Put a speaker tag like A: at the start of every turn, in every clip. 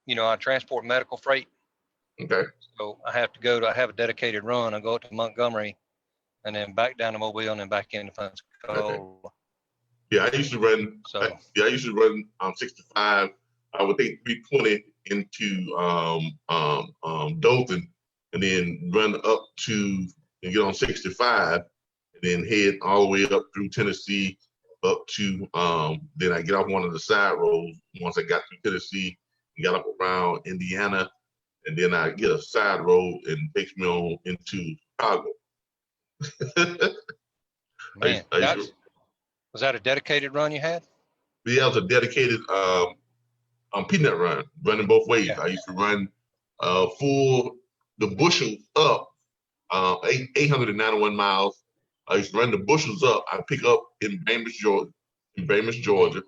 A: I transport medical freight.
B: Okay.
A: So I have a dedicated run. I go up to Montgomery and then back down to Mobile and then back into Pensacola.
B: Okay. Yeah, I used to run.
A: So
B: I used to run 65. I would take 320 into Dothan, and then run up to and get on 65, and then head all the way up through Tennessee, up to then I get off one of the side roads once I got through Tennessee, and got up around Indiana, and then I get a side road and takes me on into Chicago.
A: Man, was that a dedicated run you had?
B: Yeah, it was a dedicated peanut run, running both ways.
A: Yeah.
B: I used to run full the bushels up, 891 miles. I used to run the bushels up. I pick up in Bainbridge, Georgia,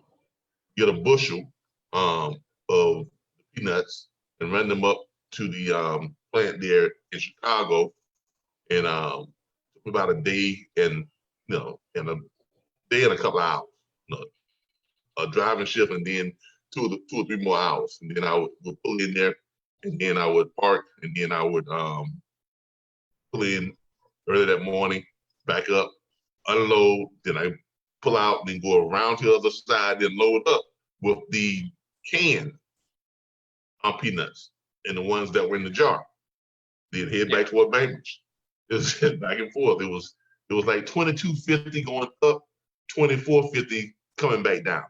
B: get a bushel of peanuts and run them up to the plant there in Chicago, and about a day and a day and a couple of hours, a driving shift, and then two or three more hours, and then I would pull in there, and then I would park, and then I would pull in early that morning, back up, unload, then I pull out, then go around to the other side, then load up with the canned peanuts and the ones that were in the jar. Then head back toward Bainbridge. It was back and forth. It was like $22.50 going up, $24.50 coming back down.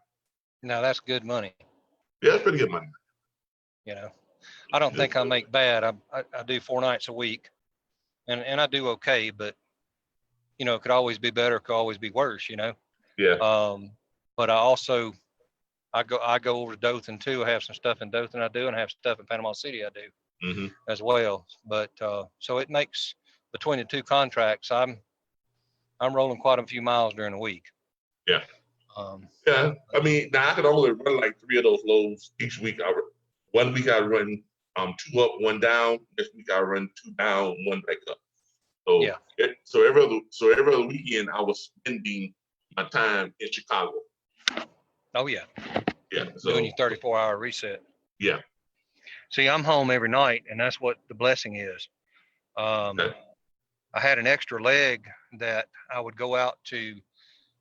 A: Now that's good money.
B: Yeah, that's pretty good money.
A: I don't think I make bad. I do 4 nights a week, and I do okay, but it could always be better, it could always be worse,
B: Yeah.
A: But I go over to Dothan too. I have some stuff in Dothan I do, and I have stuff in Panama City I do as well. But so it makes, between the two contracts, I'm rolling quite a few miles during the week.
B: Yeah. Yeah. I mean, now I could only run like 3 of those loads each week. One week I run 2 up, 1 down. Next week I run 2 down, 1 back up. So so every other weekend I was spending my time in Chicago.
A: Oh yeah.
B: Yeah. So
A: doing your 34-hour reset.
B: Yeah.
A: See, I'm home every night, and that's what the blessing is.
B: Okay.
A: I had an extra leg that I would go out to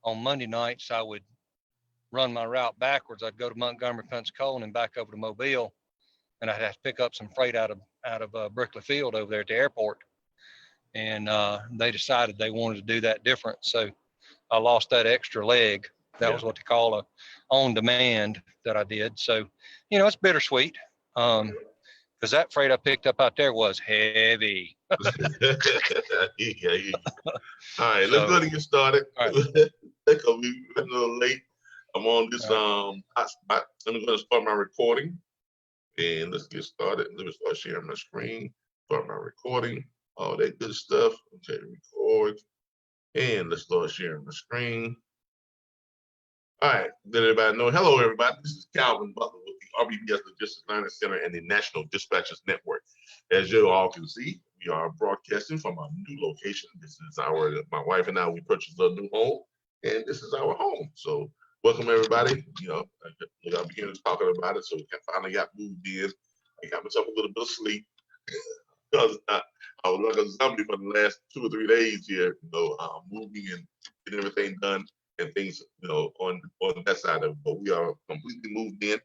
A: on Monday nights. I would run my route backwards. I'd go to Montgomery, Pensacola, and back over to Mobile, and I'd have to pick up some freight out of Brickley Field over there at the airport. And they decided they wanted to do that different, so I lost that extra leg. That was what they call a on demand that I did. So, it's bittersweet. Because that freight I picked up out there was heavy.
B: All right, let's go ahead and get started.
A: All right.
B: We're a little late. I'm on this hotspot. I'm going to start my recording, and let's get started. Let me start sharing my screen. Start my recording. All that good stuff. Okay, record, and let's start sharing my screen. All right, let everybody know. Hello, everybody. This is Calvin Butler with the RBBS Logistics Learning Center and the National Dispatchers Network. As you all can see, we are broadcasting from our new location. This is my wife and I, we purchased a new home, and this is our home. So welcome, everybody. I began talking about it, so we finally got moved in. I got myself a little bit of sleep because I was like a zombie for the last 2 or 3 days here, moving and getting everything done and things, on that side of it. But we are completely moved in.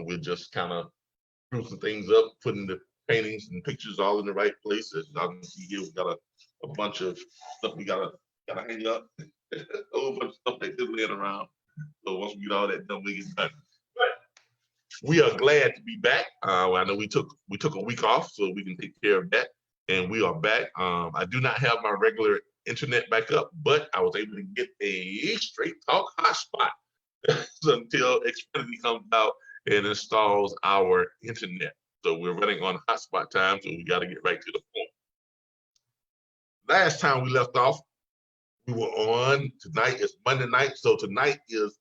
B: We're just kind of sprucing things up, putting the paintings and pictures all in the right places. Y'all can see here we got a bunch of stuff we gotta hang up, a whole bunch of stuff that's laying around. So once we get all that done, we get done. But we are glad to be back. I know we took a week off so we can take care of that, and we are back. I do not have my regular internet back up, but I was able to get a straight talk hotspot until Xfinity comes out and installs our internet. So we're running on hotspot time, so we got to get right to the point. Last time we left off, we were on, tonight is Monday night, so tonight is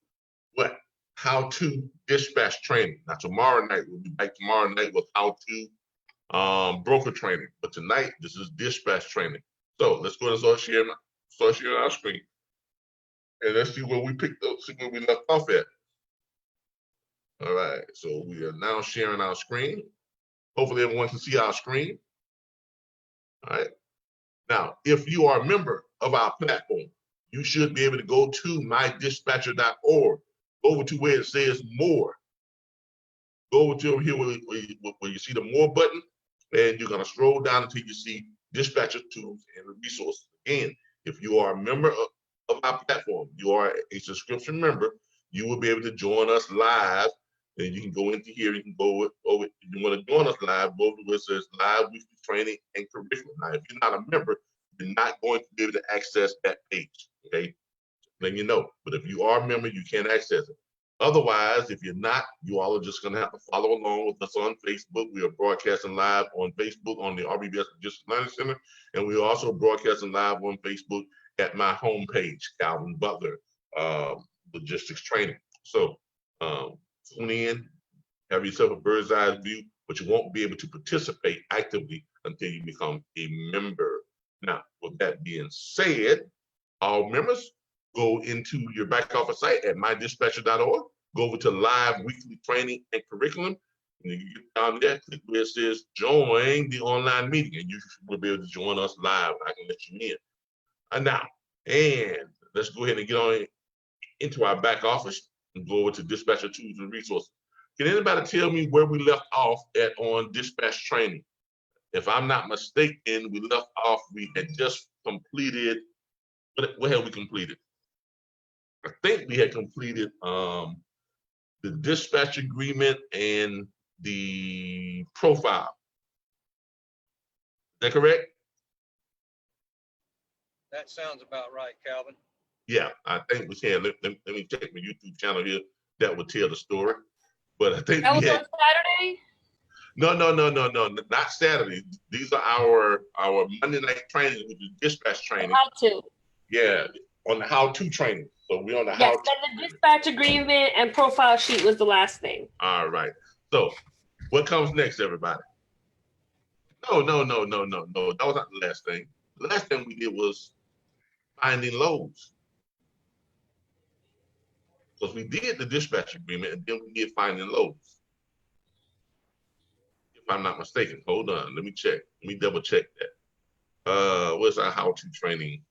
B: what? How to dispatch training. Now tomorrow night, we'll be back tomorrow night with how to broker training. But tonight, this is dispatch training. So let's go and start sharing our screen. And let's see where we picked up, see where we left off at. All right, so we are now sharing our screen. Hopefully everyone can see our screen. All right. Now, if you are a member of our platform, you should be able to go to mydispatcher.org. Go over to where it says more. Go over to over here where you see the more button, and you're gonna scroll down until you see dispatcher tools and resources. Again, if you are a member of our platform, you are a subscription member, you will be able to join us live. And you can go into here, you can go over, if you want to join us live, go over where it says live weekly training and curriculum. Now, if you're not a member, you're not going to be able to access that page, okay? Then you know, but if you are a member, you can access it. Otherwise, if you're not, you all are just gonna have to follow along with us on Facebook. We are broadcasting live on Facebook on the RBBS Logistics Learning Center, and we are also broadcasting live on Facebook at my homepage, Calvin Butler Logistics Training. So tune in, have yourself a bird's eye view, but you won't be able to participate actively until you become a member. Now, with that being said, all members, go into your back office site at mydispatcher.org, go over to live weekly training and curriculum, and you get down there, click where it says join the online meeting, and you will be able to join us live. I can let you in. And let's go ahead and get on into our back office and go over to dispatcher tools and resources. Can anybody tell me where we left off at on dispatch training? If I'm not mistaken, we left off, we had just completed, what have we completed? I think we had completed the dispatch agreement and the profile. Is that correct?
A: That sounds about right, Calvin.
B: Yeah, I think we can. Let me check my YouTube channel here. That would tell the story. But I think
C: that
B: we
C: was
B: had.
C: On Saturday?
B: No, not Saturday. These are our Monday night training, which is dispatch training.
C: How to?
B: Yeah, on the how-to training. So we're on the
C: yes,
B: how-to.
C: Then the dispatch agreement and profile sheet was the last thing.
B: All right. So what comes next, everybody? No. That was not the last thing. The last thing we did was finding loads. Because we did the dispatch agreement and then we did finding loads. If I'm not mistaken. Hold on. Let me check. Let me double check that. What's our how-to training?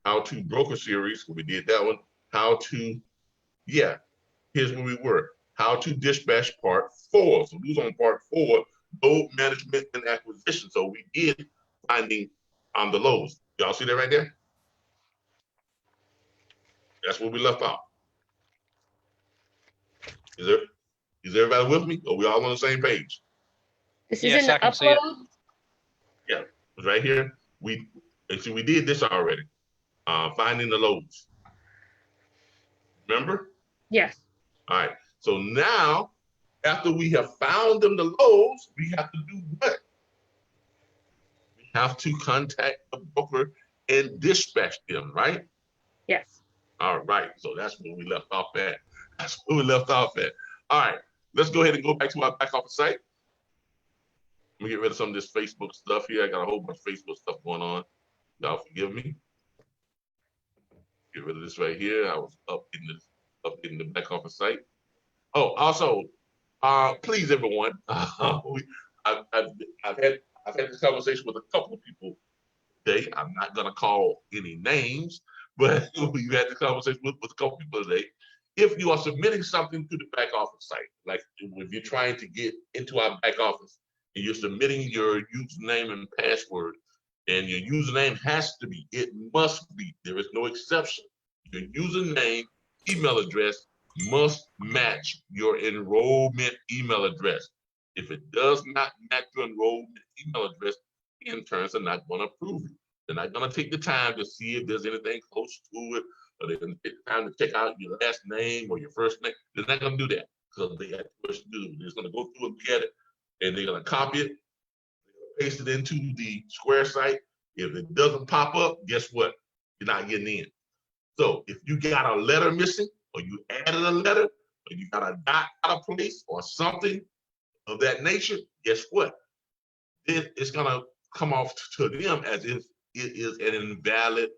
B: How-to broker series. We did that one. How-to, yeah. Here's where we were. How-to dispatch part 4. So we was on part 4, load management and acquisition. So we did finding on the loads. Y'all see that right there? That's where we left off. Is everybody with me? Are we all on the same page?
C: This
A: Yes,
C: is in
A: I
C: the
A: can see it.
C: upload.
B: Yeah, it's right here. We did this already. Finding the loads. Remember?
C: Yes.
B: All right. So now, after we have found them the loads, we have to do what? We have to contact the broker and dispatch them, right?
C: Yes.
B: All right. So that's where we left off at. All right. Let's go ahead and go back to our back office site. Let me get rid of some of this Facebook stuff here. I got a whole bunch of Facebook stuff going on. Y'all forgive me. Get rid of this right here. I was up in the back office site. Oh, also, please, everyone. I've had this conversation with a couple of people today. I'm not gonna call any names, but we've had this conversation with a couple of people today. If you are submitting something to the back office site, like if you're trying to get into our back office and you're submitting your username and password, and your username has to be, it must be, there is no exception. Your username, email address must match your enrollment email address. If it does not match your enrollment email address, the interns are not going to approve it. They're not going to take the time to see if there's anything close to it, or they're going to take the time to check out your last name or your first name. They're not going to do that because they have to do. They're just going to go through and get it, and they're going to copy it, paste it into the Square site. If it doesn't pop up, guess what? You're not getting in. So if you got a letter missing, or you added a letter, or you got a dot out of place, or something of that nature, guess what? It's gonna come off to them as if it is an invalid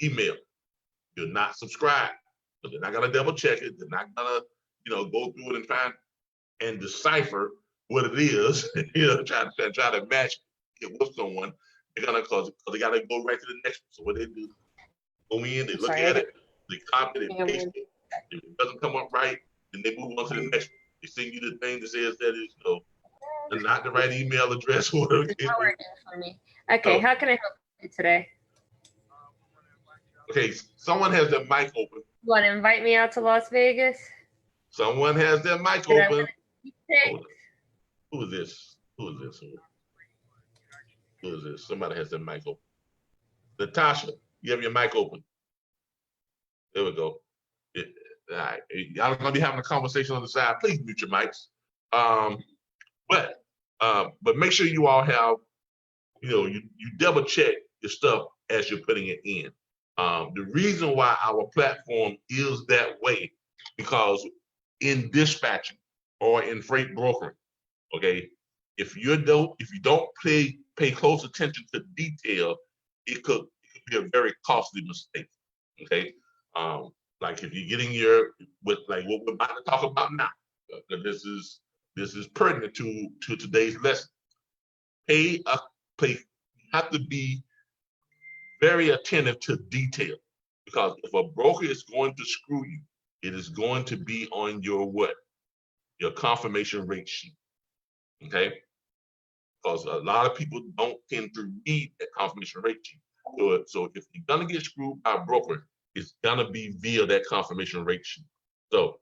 B: email. You're not subscribed. So they're not gonna double check it. They're not gonna go through it and try and decipher what it is, try to match it with someone. They're gonna cause they gotta go right to the next one. So what they do, go in, they look at it, they copy it, they paste it. If it doesn't come up right, then they move on to the next one. They send you the thing that says that is, not the right email address or whatever.
C: It's not working for me. Okay, how can I help you today?
B: Okay, someone has their mic open.
C: You want to invite me out to Las Vegas?
B: Someone has their mic open. Who is this? Who is this? Who is this? Somebody has their mic open. Natasha, you have your mic open. There we go. All right. Y'all gonna be having a conversation on the side. Please mute your mics. But make sure you all have, you double check your stuff as you're putting it in. The reason why our platform is that way, because in dispatching or in freight brokering, okay, if you don't pay close attention to detail, it could be a very costly mistake. Okay, like if you're getting what we're about to talk about now, this is pertinent to today's lesson. You have to be very attentive to detail, because if a broker is going to screw you, it is going to be on your your confirmation rate sheet. Okay, because a lot of people don't tend to read that confirmation rate sheet. So if you're gonna get screwed by a broker, it's gonna be via that confirmation rate sheet. So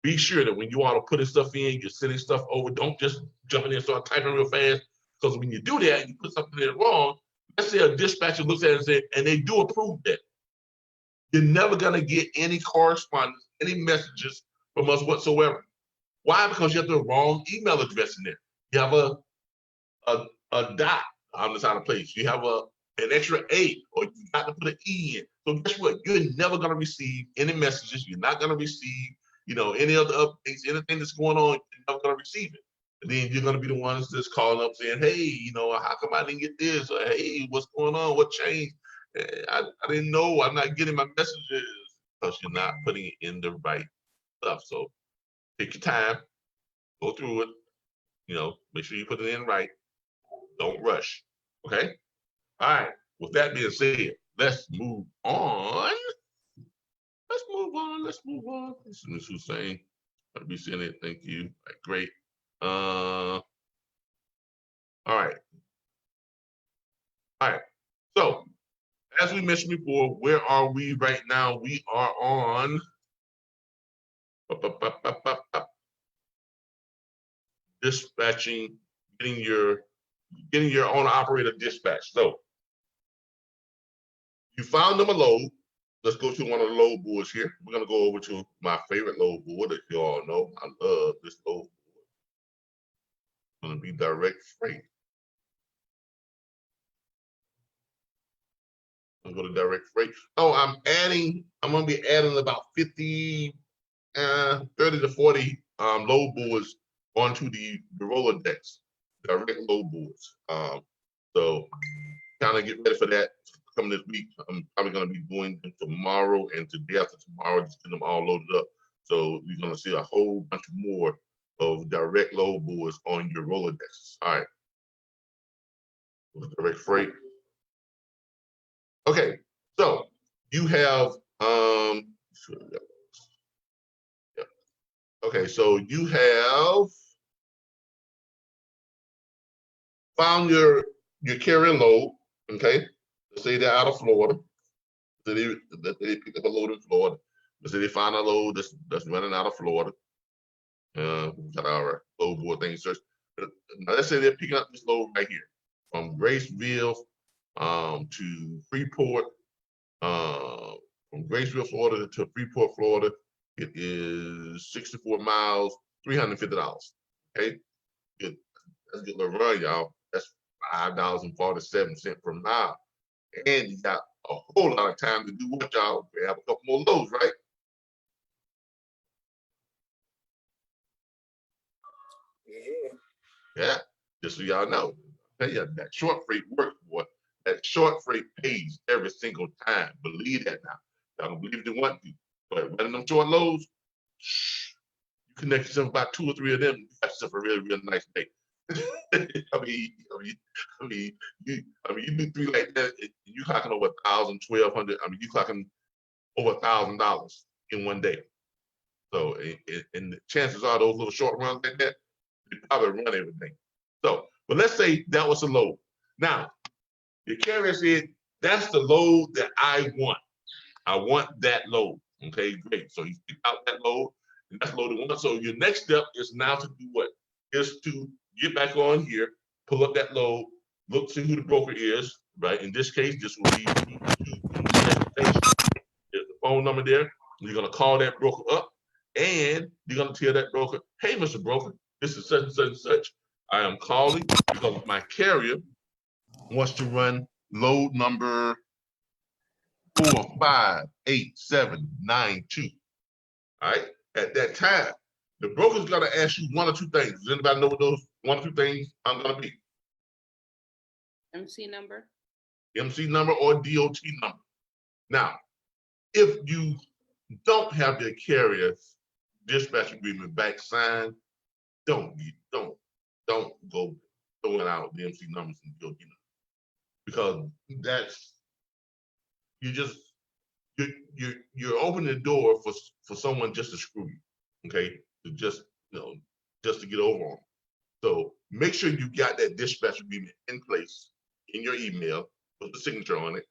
B: be sure that when you are putting stuff in, you're sending stuff over, don't just jump in and start typing real fast, because when you do that, you put something in wrong. Let's say a dispatcher looks at it and they do approve that. You're never gonna get any correspondence, any messages from us whatsoever. Why? Because you have the wrong email address in there. You have a dot on the side of the place. You have an extra A, or you got to put an E in. So guess what? You're never gonna receive any messages. You're not gonna receive, any other updates, anything that's going on. You're never gonna receive it. And then you're gonna be the ones that's calling up saying, "Hey, how come I didn't get this?" Or, "Hey, what's going on? What changed? I didn't know. I'm not getting my messages," because you're not putting it in the right stuff. So take your time, go through it. Make sure you put it in right. Don't rush. Okay. All right. With that being said, let's move on. Let's move on. This is Ms. Hussein. I'll be seeing it. Thank you. All right, great. All right. So, as we mentioned before, where are we right now? We are on dispatching, getting your own operator dispatch. So, you found them a load. Let's go to one of the load boards here. We're gonna go over to my favorite load board that you all know. I love this load board. It's gonna be direct freight. I'm gonna go to direct freight. Oh, I'm gonna be adding about 30 to 40 load boards onto the Rolodex, direct load boards. So kind of get ready for that coming this week. I'm probably going to be doing them tomorrow and today after tomorrow, just get them all loaded up. So you're going to see a whole bunch more of direct load boards on your Rolodex. All right. Direct freight. Okay, so you have okay, so you have found your carrier load. Okay, let's say they're out of Florida. So they pick up a load in Florida. Let's say they find a load that's running out of Florida. Got our load board thing search. Now let's say they're picking up this load right here from Graceville to Freeport. From Graceville, Florida to Freeport, Florida, it is 64 miles, $350. Okay, good. That's a good little run, y'all. That's $5.47 per mile, and you got a whole lot of time to do what y'all have a couple more loads, right? Yeah. Just so y'all know, tell you that short freight works, boy. That short freight pays every single time. Believe that now. Y'all don't believe they want to, but running them short loads, connect yourself about 2 or 3 of them, you got yourself a really, really nice day. I mean, you do 3 like that, you clocking over 1,000, 1,200. I mean, you clocking over $1,000 in one day. So, and the chances are those little short runs like that, they probably run everything. So, but let's say that was a load. Now, the carrier said, that's the load that I want. I want that load. Okay, great. So you pick out that load, and that's loaded 1. So your next step is now to do what? Is to get back on here, pull up that load, look, see who the broker is, right? In this case, this will be there's the phone number there. You're gonna call that broker up, and you're gonna tell that broker, hey, Mr. Broker, this is such and such and such. I am calling because my carrier wants to run load number 458,792. All right. At that time, the broker's gonna ask you 1 or 2 things. Does anybody know what those 1 or 2 things I'm gonna be?
C: MC number.
B: MC number or DOT number. Now, if you don't have the carrier's dispatch agreement back signed, don't go throwing out the MC numbers and DOT numbers, because that's you're opening the door for someone just to screw you, okay? To just to get over on. So make sure you got that dispatch agreement in place in your email with the signature on it,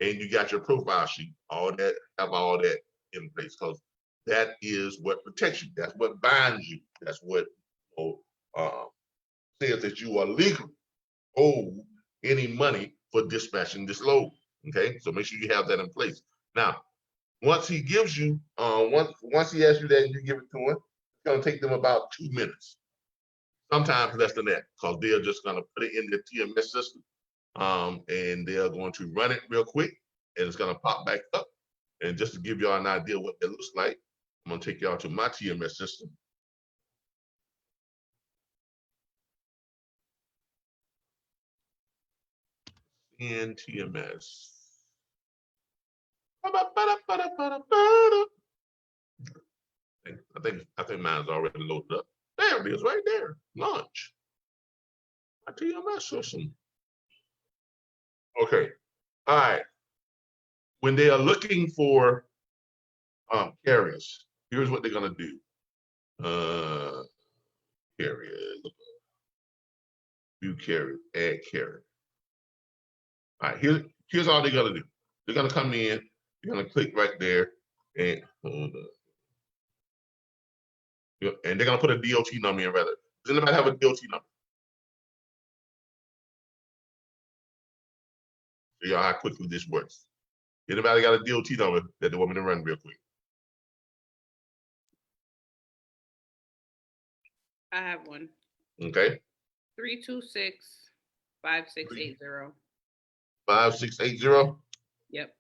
B: and you got your profile sheet, have all that in place, because that is what protects you. That's what binds you. That's what says that you are legally owed any money for dispatching this load. Okay, so make sure you have that in place. Now, once he gives you, once he asks you that and you give it to him, it's gonna take them about 2 minutes, sometimes less than that, because they're just gonna put it in the TMS system, and they're going to run it real quick, and it's gonna pop back up. And just to give y'all an idea what that looks like, I'm gonna take y'all to my TMS system. In TMS. I think mine's already loaded up. There it is, right there. Launch. My TMS system. Okay. All right. When they are looking for carriers, here's what they're gonna do. Carriers. View carrier. Add carrier. All right. Here's all they're gonna do. They're gonna come in. You're gonna click right there, and they're gonna put a DOT number in rather. Does anybody have a DOT number? See how quickly this works. Anybody got a DOT number that they want me to run real quick?
C: I have one.
B: Okay.
C: 326-5680.
B: 5680.
C: Yep.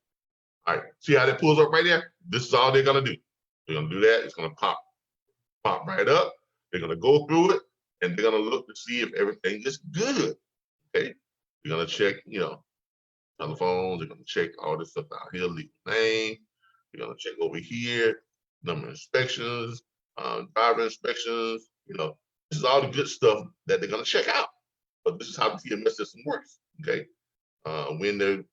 B: All right. See how that pulls up right there? This is all they're gonna do. They're gonna do that. It's gonna pop right up. They're gonna go through it, and they're gonna look to see if everything is good. Okay. They're gonna check, telephones. They're gonna check all this stuff out here. Legal name. They're gonna check over here. Number of inspections, driver inspections. This is all the good stuff that they're gonna check out. But this is how the TMS system works. Okay. When they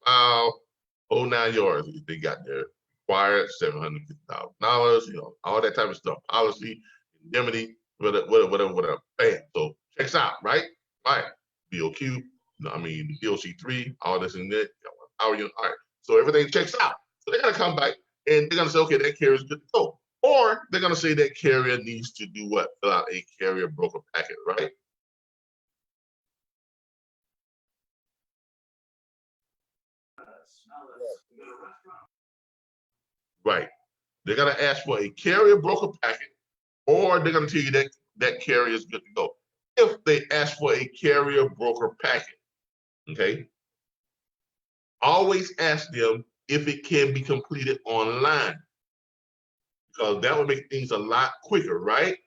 B: file, whole 9 yards, they got their required $750,000, all that type of stuff. Policy, indemnity, whatever. Bam. So checks out, right? All right. BOQ, DOC3, all this and that. All right. So everything checks out. So they're gonna come back and they're gonna say, okay, that carrier is good to go. Or they're gonna say that carrier needs to do what? Fill out a carrier broker packet, right? Right. They're gonna ask for a carrier broker packet, or they're gonna tell you that that carrier is good to go. If they ask for a carrier broker packet, okay, always ask them if it can be completed online, because that would make things a lot quicker, right?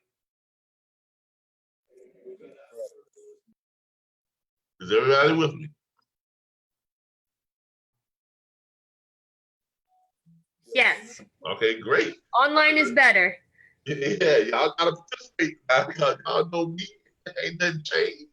B: Is everybody with me?
C: Yes.
B: Okay, great.
C: Online is better.
B: Yeah, y'all gotta participate. Y'all know me. Ain't nothing changed.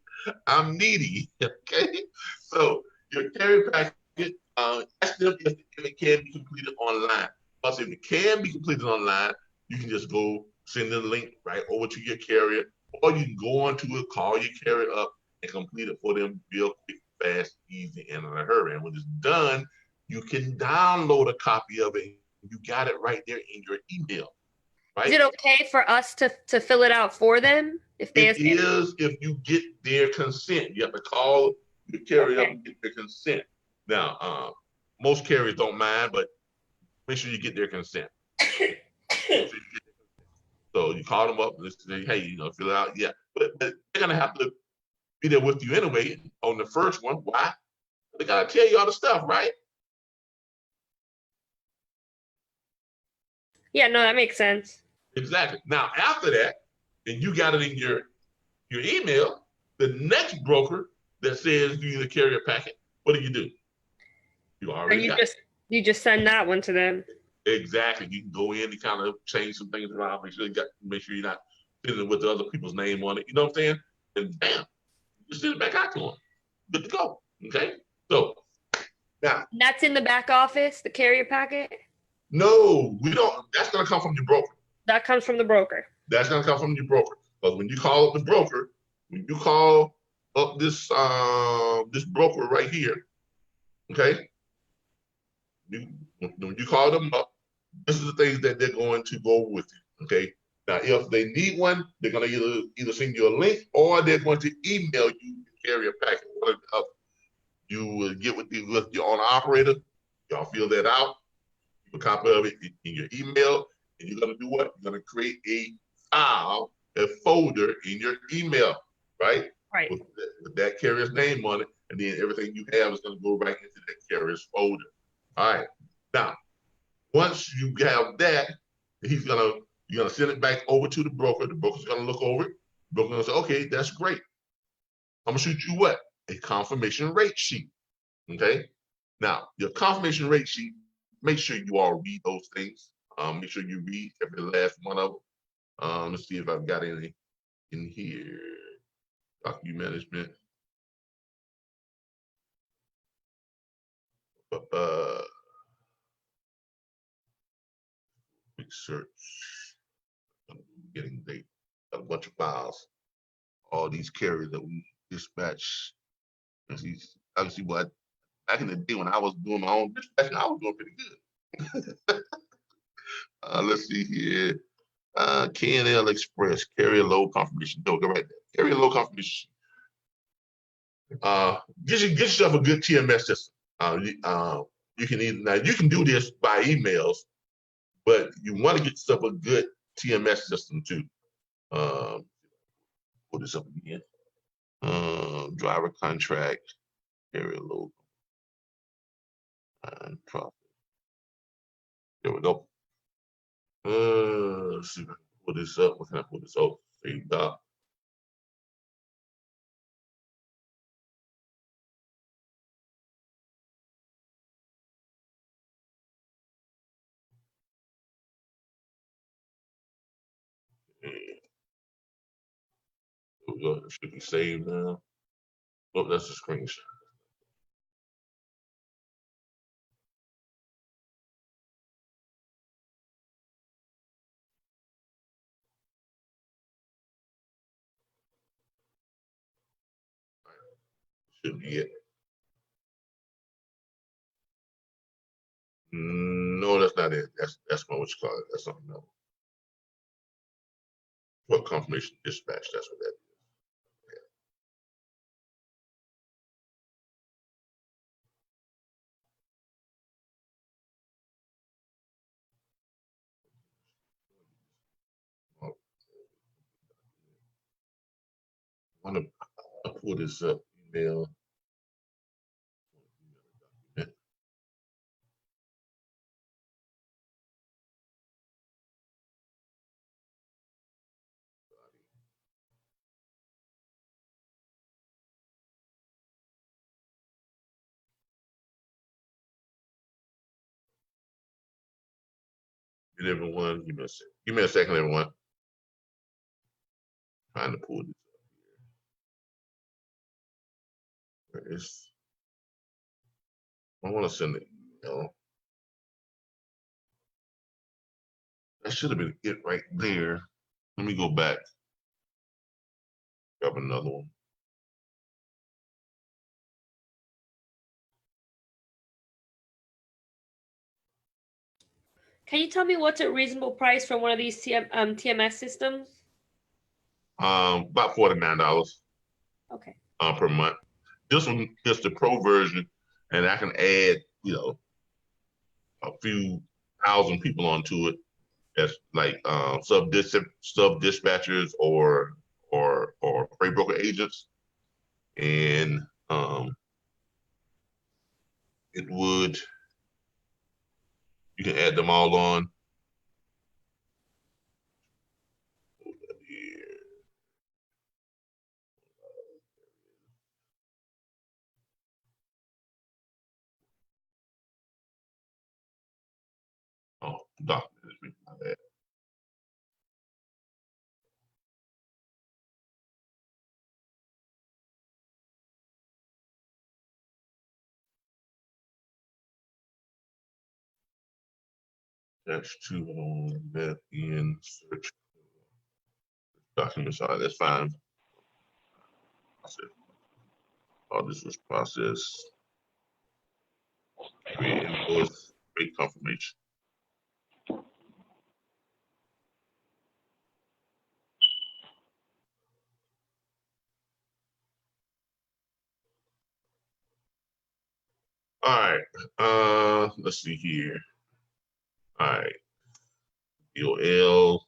B: I'm needy. Okay. So your carrier packet, ask them if it can be completed online. Plus, if it can be completed online, you can just go send the link right over to your carrier, or you can go onto it, call your carrier up, and complete it for them real quick, fast, easy, and in a hurry. And when it's done, you can download a copy of it. You got it right there in your email.
C: Is
B: Right?
C: it okay for us to fill it out for them if they
B: It
C: ask?
B: is if you get their consent. You have to call the carrier up
C: Okay.
B: and get their consent. Now, most carriers don't mind, but make sure you get their consent. So you call them up and say, hey, fill it out. Yeah. But they're going to have to be there with you anyway on the first one. Why? They got to tell you all the stuff, right?
C: Yeah, no, that makes sense.
B: Exactly. Now, after that, and you got it in your email, the next broker that says you need to carry a packet, what do? You
C: Or
B: already got it.
C: you just send that one to them.
B: Exactly. You can go in and kind of change some things around, make sure you're not sitting it with the other people's name on it. You know what I'm saying? And bam, you send it back out to them. Good to go. Okay. So now,
C: And that's in the back office, the carrier packet.
B: no, we don't. That's gonna come from your broker.
C: That comes from the broker.
B: That's gonna come from your broker. Because when you call up the broker, when you call up this broker right here, okay, when you call them up, this is the things that they're going to go with you. Okay. Now, if they need one, they're going to either send you a link or they're going to email you the carrier packet. One or the other. You will get with your own operator. Y'all fill that out. Keep a copy of it in your email, and you're going to do what? You're going to create a file, a folder in your email, right?
C: Right.
B: With that carrier's name on it, and then everything you have is going to go right into that carrier's folder. All right. Now, once you have that, you're gonna send it back over to the broker. The broker's gonna look over it. The broker's gonna say, okay, that's great. I'm gonna shoot you what? A confirmation rate sheet. Okay. Now, your confirmation rate sheet, make sure you all read those things. Make sure you read every last one of them. Let's see if I've got any in here. Document management. Quick search. Getting a bunch of files. All these carriers that we dispatch. And see, I can see what back in the day when I was doing my own dispatching, I was doing pretty good. Let's see here. KNL Express, carrier load confirmation. No, go right there. Carrier load confirmation. Get yourself a good TMS system. You can do this by emails, but you want to get yourself a good TMS system too. Pull this up again. Driver contract, carrier load, and profit. There we go. Let's see if I can pull this up. What can I pull this up? Save doc. There we go. It should be saved now. Oh, that's a screenshot. Should be it. No, that's not it. That's what you call it. That's something else. What confirmation dispatch? That's what that is. I want to pull this up. Email. Everyone, give me a second, everyone. Trying to pull this up here. I want to send an email. That should have been it right there. Let me go back. Grab another one.
C: Can you tell me what's a reasonable price for one of these TMS systems?
B: About $49
C: Okay.
B: per month. This one is the pro version, and I can add, a few thousand people onto it as like sub dispatchers or freight broker agents, and you can add them all on. Oh, document. My bad. That's to that in search documents. All right, that's fine. All this was processed. Create invoice, rate confirmation. All right, let's see here. All right, DOL,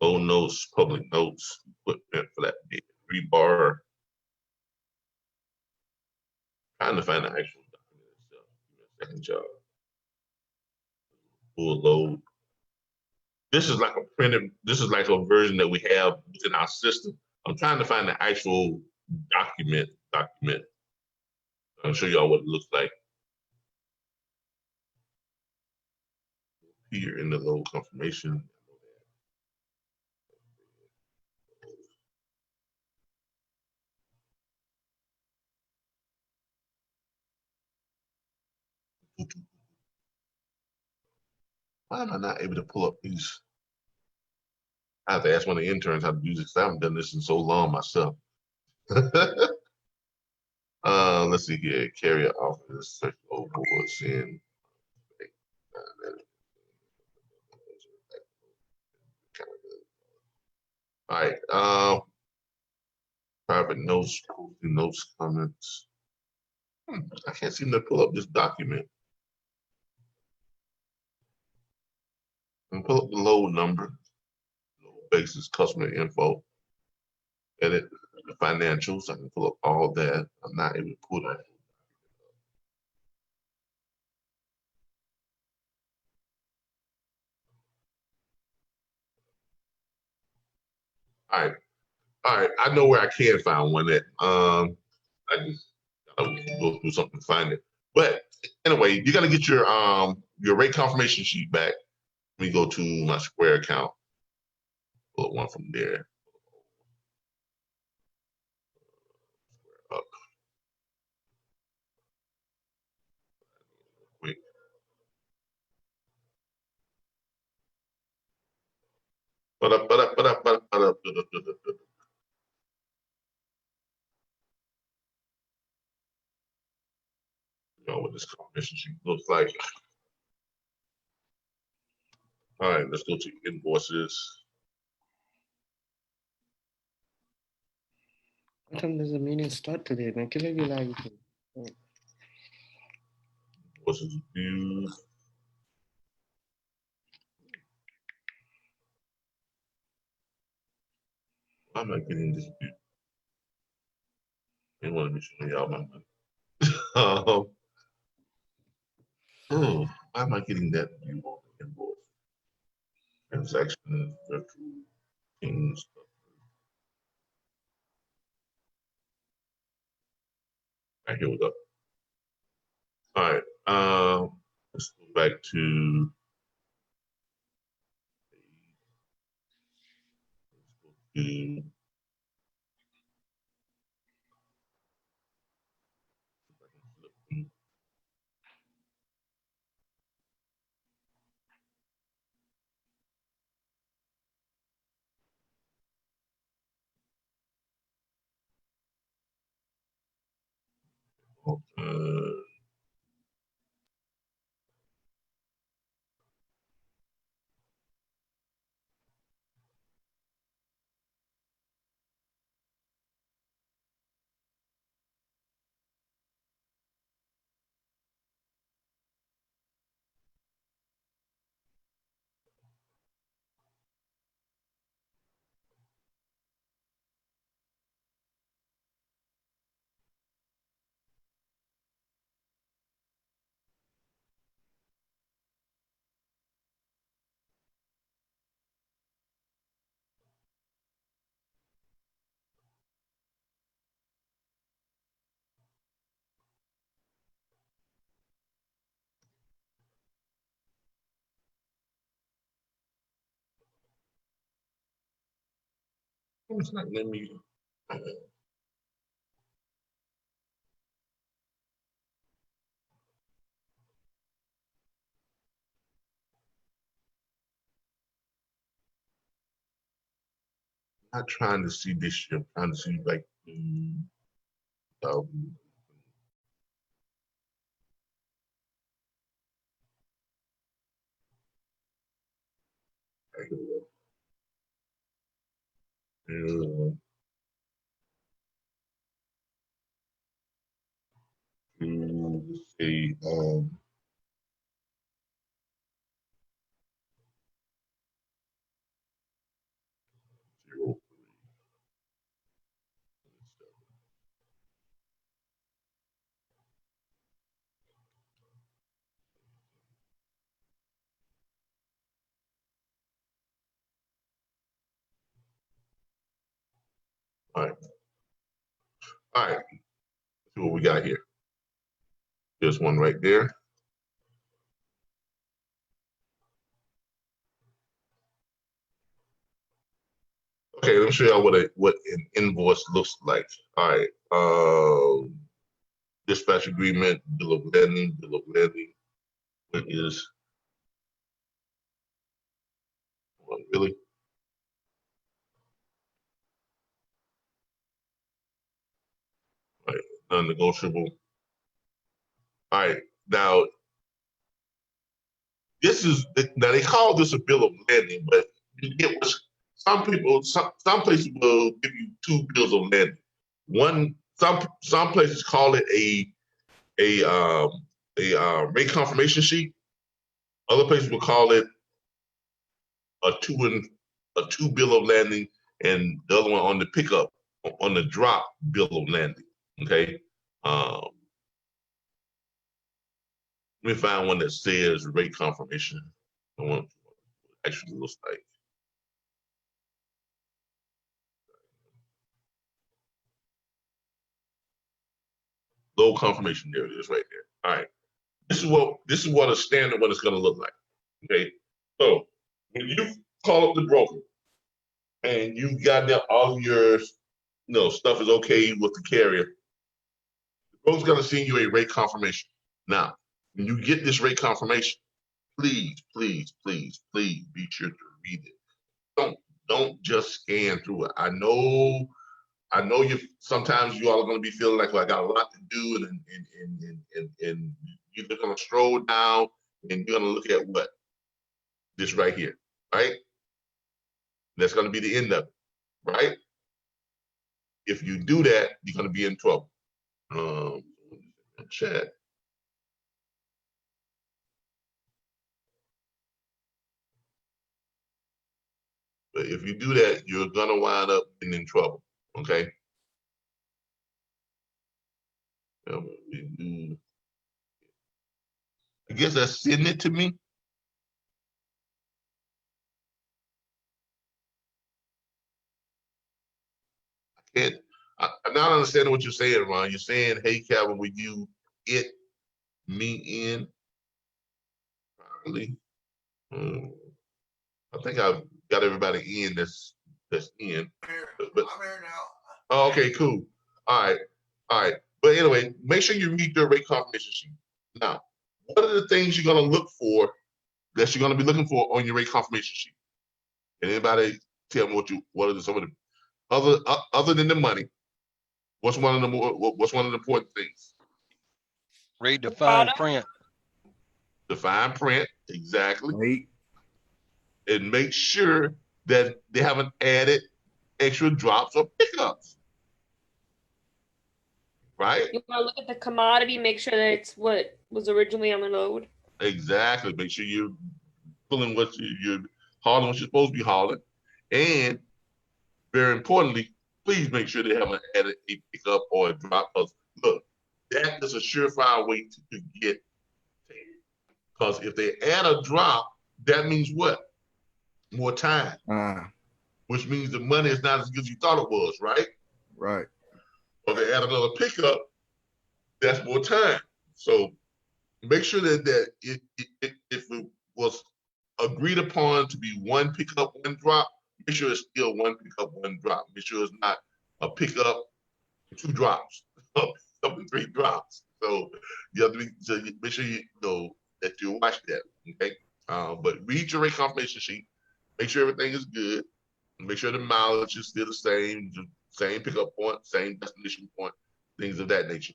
B: low notes, public notes, equipment for that rebar. Trying to find the actual document itself. Second job. Full load. This is like a printed, this is like a version that we have within our system. I'm trying to find the actual document. I'll show y'all what it looks like here in the load confirmation. Why am I not able to pull up these? I have to ask one of the interns how to use it because I haven't done this in so long myself. Let's see here. Carrier office, search load boards in. All right. Private notes, notes, comments. I can't seem to pull up this document. And pull up the load number, load basis, customer info, edit the financials. I can pull up all that. I'm not able to pull that. All right. I know where I can find one at. I just go through something to find it. But anyway, you got to get your rate confirmation sheet back. Let me go to my Square account. Pull up one from there. Up. Quick. You know what this confirmation sheet looks like. All right, let's go to invoices.
D: What time does the meeting start today? मैं कितने की लागी थी?
B: Invoices views. I'm not getting this view. I want to be showing y'all my money. Oh, why am I getting that view on the invoice? Transactions, virtual things. All right, here we go. All right, let's go back to to it's not letting me. Not trying to see this shit. I'm trying to see like um, to say 0. All right. All right. Let's see what we got here. There's one right there. Okay, let me show y'all what an invoice looks like. All right. Dispatch agreement, bill of lading. What is really? All right, non-negotiable. All right, now this is now they call this a bill of lading, but you get what some people, some places will give you 2 bills of lading. One, some places call it a rate confirmation sheet. Other places will call it a two bill of landing, and the other one on the pickup, on the drop bill of landing. Okay. Let me find one that says rate confirmation. I want actually looks like. Low confirmation. There it is, right there. All right. This is what a standard one is going to look like. Okay. So when you call up the broker and you got there all of your stuff is okay with the carrier, the broker's going to send you a rate confirmation. Now, when you get this rate confirmation, please be sure to read it. Don't just scan through it. I know you sometimes you all are going to be feeling like, well, I got a lot to do, and you're going to stroll down and you're going to look at what? This right here, right? That's going to be the end of it, right? If you do that, you're going to be in trouble. Chat. But if you do that, you're going to wind up in trouble, okay? I guess that's sending it to me. I'm not understanding what you're saying, Ron. You're saying, hey, Calvin, would you it me in? Probably. I think I've got everybody in that's that's in. But I'm here now. Oh, okay, cool. All right. But anyway, make sure you read your rate confirmation sheet. Now, what are the things you're gonna look for that you're gonna be looking for on your rate confirmation sheet? Can anybody tell me what are some of the other than the money? What's one of the important things?
A: Read the fine print.
B: The fine print, exactly.
E: Wait.
B: And make sure that they haven't added extra drops or pickups. Right?
C: You want to look at the commodity, make sure that it's what was originally on the load.
B: Exactly. Make sure you're pulling what you're hauling, what you're supposed to be hauling. And very importantly, please make sure they haven't added a pickup or a drop. Because look, that is a surefire way to get paid. Because if they add a drop, that means what? More time. Which means the money is not as good as you thought it was, right?
E: Right.
B: Or they add another pickup, that's more time. So make sure that if it was agreed upon to be one pickup, one drop, make sure it's still one pickup, one drop. Make sure it's not a pickup, two drops, up and three drops. So you have to make sure you know that you watch that. Okay. But read your rate confirmation sheet. Make sure everything is good. Make sure the mileage is still the same pickup point, same destination point, things of that nature.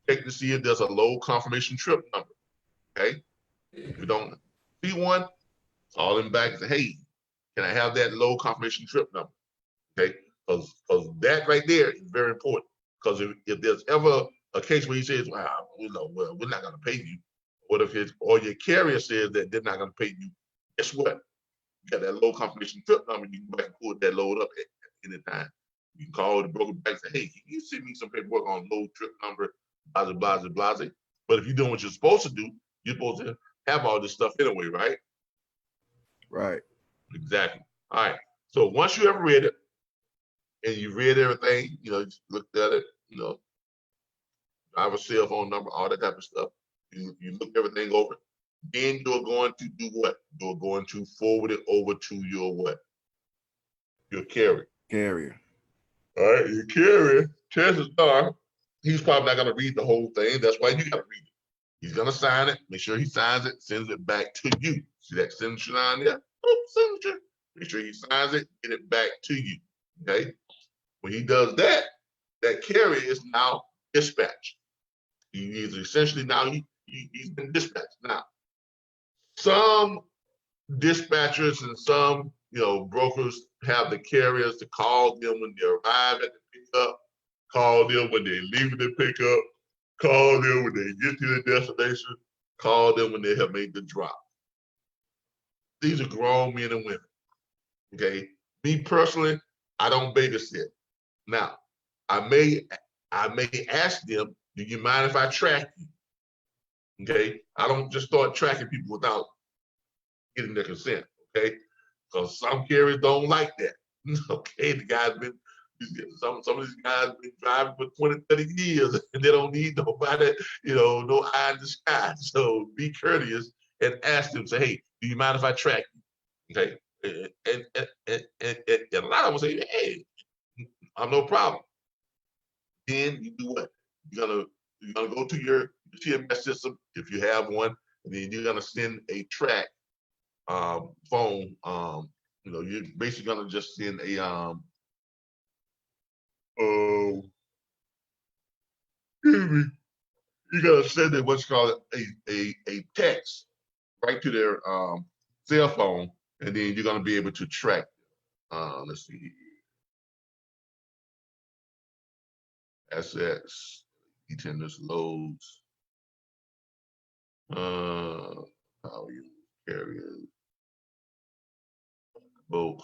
B: Check to see if there's a low confirmation trip number. Okay. If you don't see one, call them back and say, hey, can I have that low confirmation trip number? Okay. Because that right there is very important. Because if there's ever a case where he says, well, we're not going to pay you. What if or your carrier says that they're not going to pay you? Guess what? You got that low confirmation trip number, you can go back and pull that load up at any time. You can call the broker back and say, hey, can you send me some paperwork on load trip number, blah, blah, blah, blah. But if you're doing what you're supposed to do, you're supposed to have all this stuff anyway, right?
E: Right.
B: Exactly. All right. So once you have read it and you read everything, you looked at it, driver cell phone number, all that type of stuff. You look everything over. Then you're going to do what? You're going to forward it over to your what? Your carrier. All right, your carrier, chances are, he's probably not going to read the whole thing. That's why you got to read it. He's going to sign it, make sure he signs it, sends it back to you. See that signature on there? Signature. Make sure he signs it, get it back to you. Okay? When he does that, that carrier is now dispatched. He is essentially now, he's been dispatched. Now, some dispatchers and some brokers have the carriers to call them when they arrive at the pickup, call them when they leave the pickup, call them when they get to the destination, call them when they have made the drop. These are grown men and women. Okay. Me personally, I don't babysit. Now, I may ask them, do you mind if I track you? Okay. I don't just start tracking people without getting their consent. Okay. Because some carriers don't like that. Okay. The guy's been, some of these guys been driving for 20, 30 years and they don't need nobody, no eye in the sky. So be courteous and ask them, say, hey, do you mind if I track you? Okay. And a lot of them say, hey, I'm no problem. Then you do what? You're gonna go to your TMS system if you have one, and then you're gonna send a track phone. You're basically gonna just send a you're gonna send it what's called a text right to their cell phone, and then you're gonna be able to track. Let's see. Assets, e-tenders, loads, how you carriers, bulk,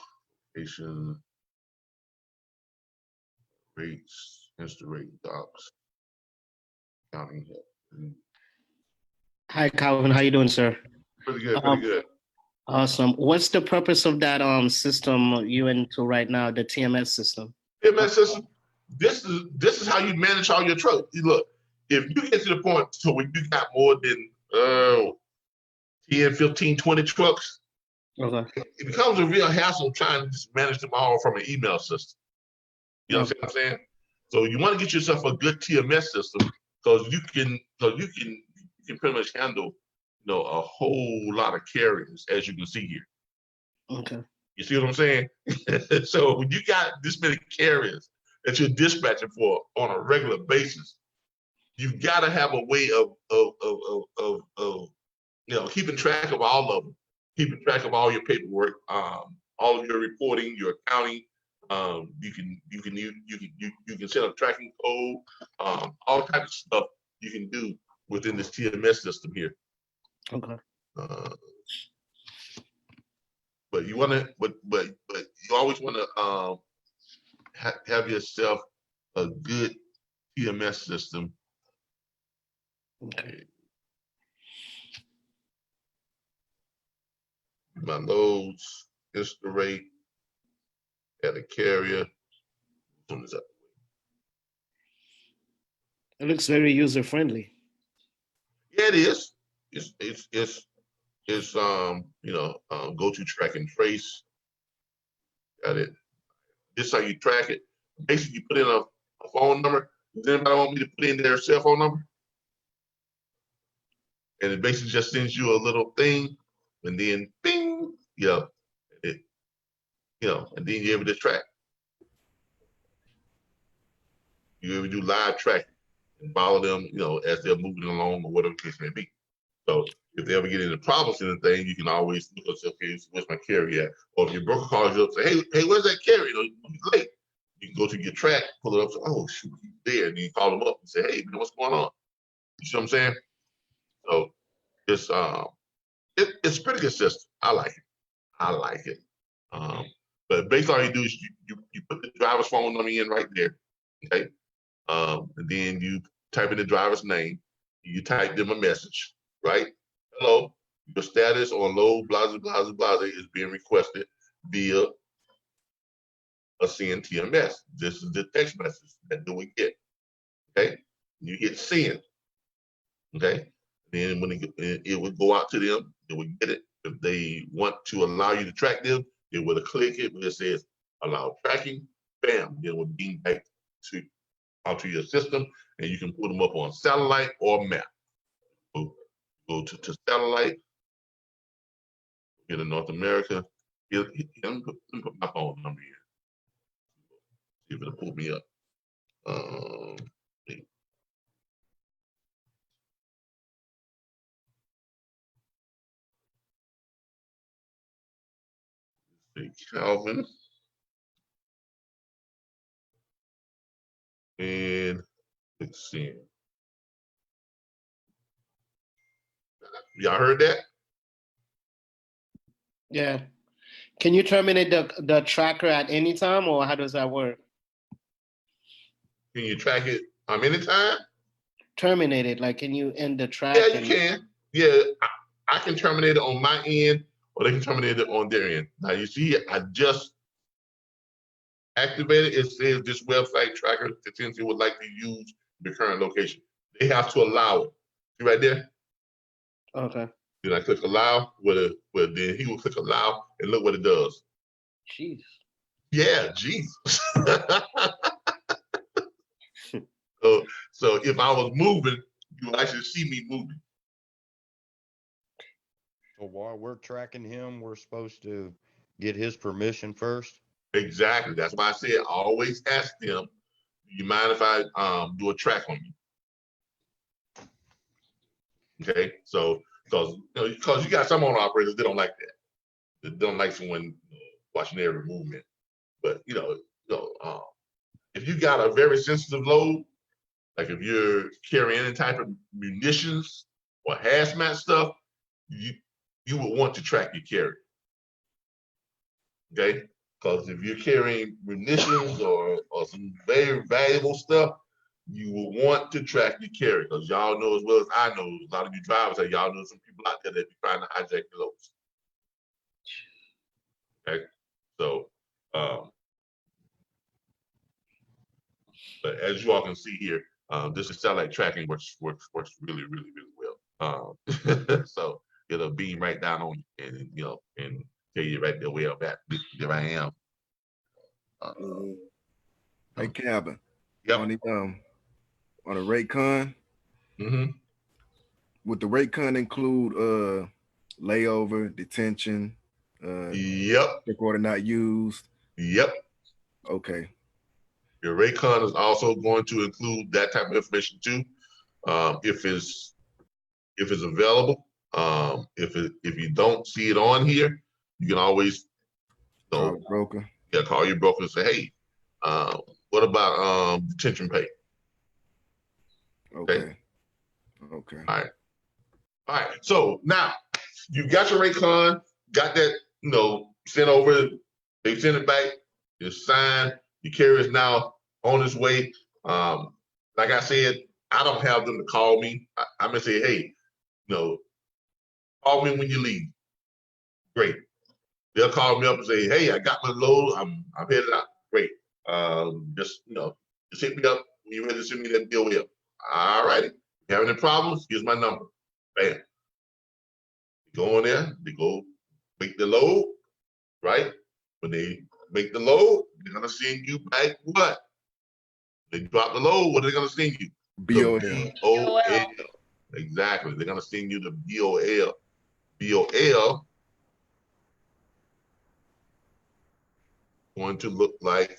B: station, rates, instant rate, docs, accounting.
D: Hi, Calvin. How you doing, sir?
B: Pretty good, pretty good.
D: Awesome. What's the purpose of that system you into right now, the TMS system?
B: TMS system. This is how you manage all your trucks. Look, if you get to the point so when you got more than 10, 15, 20 trucks,
D: Okay.
B: It becomes a real hassle trying to just manage them all from an email system. You know what I'm saying? So you want to get yourself a good TMS system because you can pretty much handle, a whole lot of carriers, as you can see here.
D: Okay.
B: You see what I'm saying? So when you got this many carriers that you're dispatching for on a regular basis, you've got to have a way of keeping track of all of them, keeping track of all your paperwork, all of your reporting, your accounting. You can set up tracking code, all types of stuff you can do within this TMS system here.
D: Okay.
B: But you want to, but you always want to have yourself a good TMS system.
D: Okay.
B: My loads, history rate, at a carrier.
D: It looks very user friendly.
B: Yeah, it is. It's go to track and trace. Got it. This is how you track it. Basically, you put in a phone number. Does anybody want me to put in their cell phone number? And it basically just sends you a little thing, and then bing, and then you're able to track. You're able to do live tracking and follow them, as they're moving along or whatever the case may be. So if they ever get into problems in the thing, you can always look and say, okay, where's my carrier at? Or if your broker calls you up and say, hey, where's that carrier? He's late. You can go to your track, pull it up, say, oh shoot, he's there. And you call him up and say, hey, man, what's going on? You see what I'm saying? So it's a pretty good system. I like it. But basically all you do is you put the driver's phone number in right there. Okay. And then you type in the driver's name, you type them a message, right? Hello, your status on load, blah, blah, blah, blah, is being requested via a CNTMS. This is the text message that we get, okay? You hit send, okay? Then when it would go out to them, they would get it. If they want to allow you to track them, they would click it where it says allow tracking, bam, then it would beam back onto your system, and you can put them up on satellite or map. Go to satellite, get to North America. Let me put my phone number here. See if it'll pull me up. Calvin. And let's see. Y'all heard that?
D: Yeah. Can you terminate the tracker at any time, or how does that work?
B: Can you track it anytime?
D: Terminate it, like can you end the track?
B: Yeah, you can. Yeah, I can terminate it on my end, or they can terminate it on their end. Now you see, I just activated. It says this website tracker potentially would like to use your current location. They have to allow it. See right there?
D: Okay.
B: Then I click allow, then he will click allow, and look what it does.
D: Jeez.
B: Yeah, Jesus. So if I was moving, you would actually see me moving.
F: So while we're tracking him, we're supposed to get his permission first?
B: Exactly. That's why I said always ask them, do you mind if I do a track on you? Okay. So because you got some owner operators, they don't like that. They don't like someone watching every movement. But if you got a very sensitive load, like if you're carrying any type of munitions or hazmat stuff, you would want to track your carrier. Okay? Because if you're carrying munitions or some very valuable stuff, you will want to track your carrier. Because y'all know as well as I know, a lot of you drivers, y'all know some people out there that be trying to hijack your loads. Okay? So, but as you all can see here, this is satellite tracking works really, really, really well. So it'll beam right down on you, and tell you right there where I'm at. There I am.
E: Hey, Cabin.
B: Yep.
E: On the rate con,
B: Mm-hmm.
E: would the rate con include layover, detention,
B: Yep.
E: check order not used?
B: Yep.
E: Okay.
B: Your rate con is also going to include that type of information too, if it's available. If you don't see it on here, you can always
E: Call the broker.
B: call your broker and say, hey, what about detention pay?
E: Okay. Okay.
B: All right. So now you got your rate con, got that, sent over. They send it back. It's signed. Your carrier is now on its way. Like I said, I don't have them to call me. I'm gonna say, hey, call me when you leave. Great. They'll call me up and say, hey, I got my load. I'm headed out. Great. Just hit me up when you're ready to send me that bill here. All righty. If you have any problems, here's my number. Bam. Go on there. They go make the load, right? When they make the load, they're gonna send you back what? They drop the load. What are they gonna send you?
E: BOL.
B: BOL. Exactly. They're gonna send you the BOL. BOL going to look like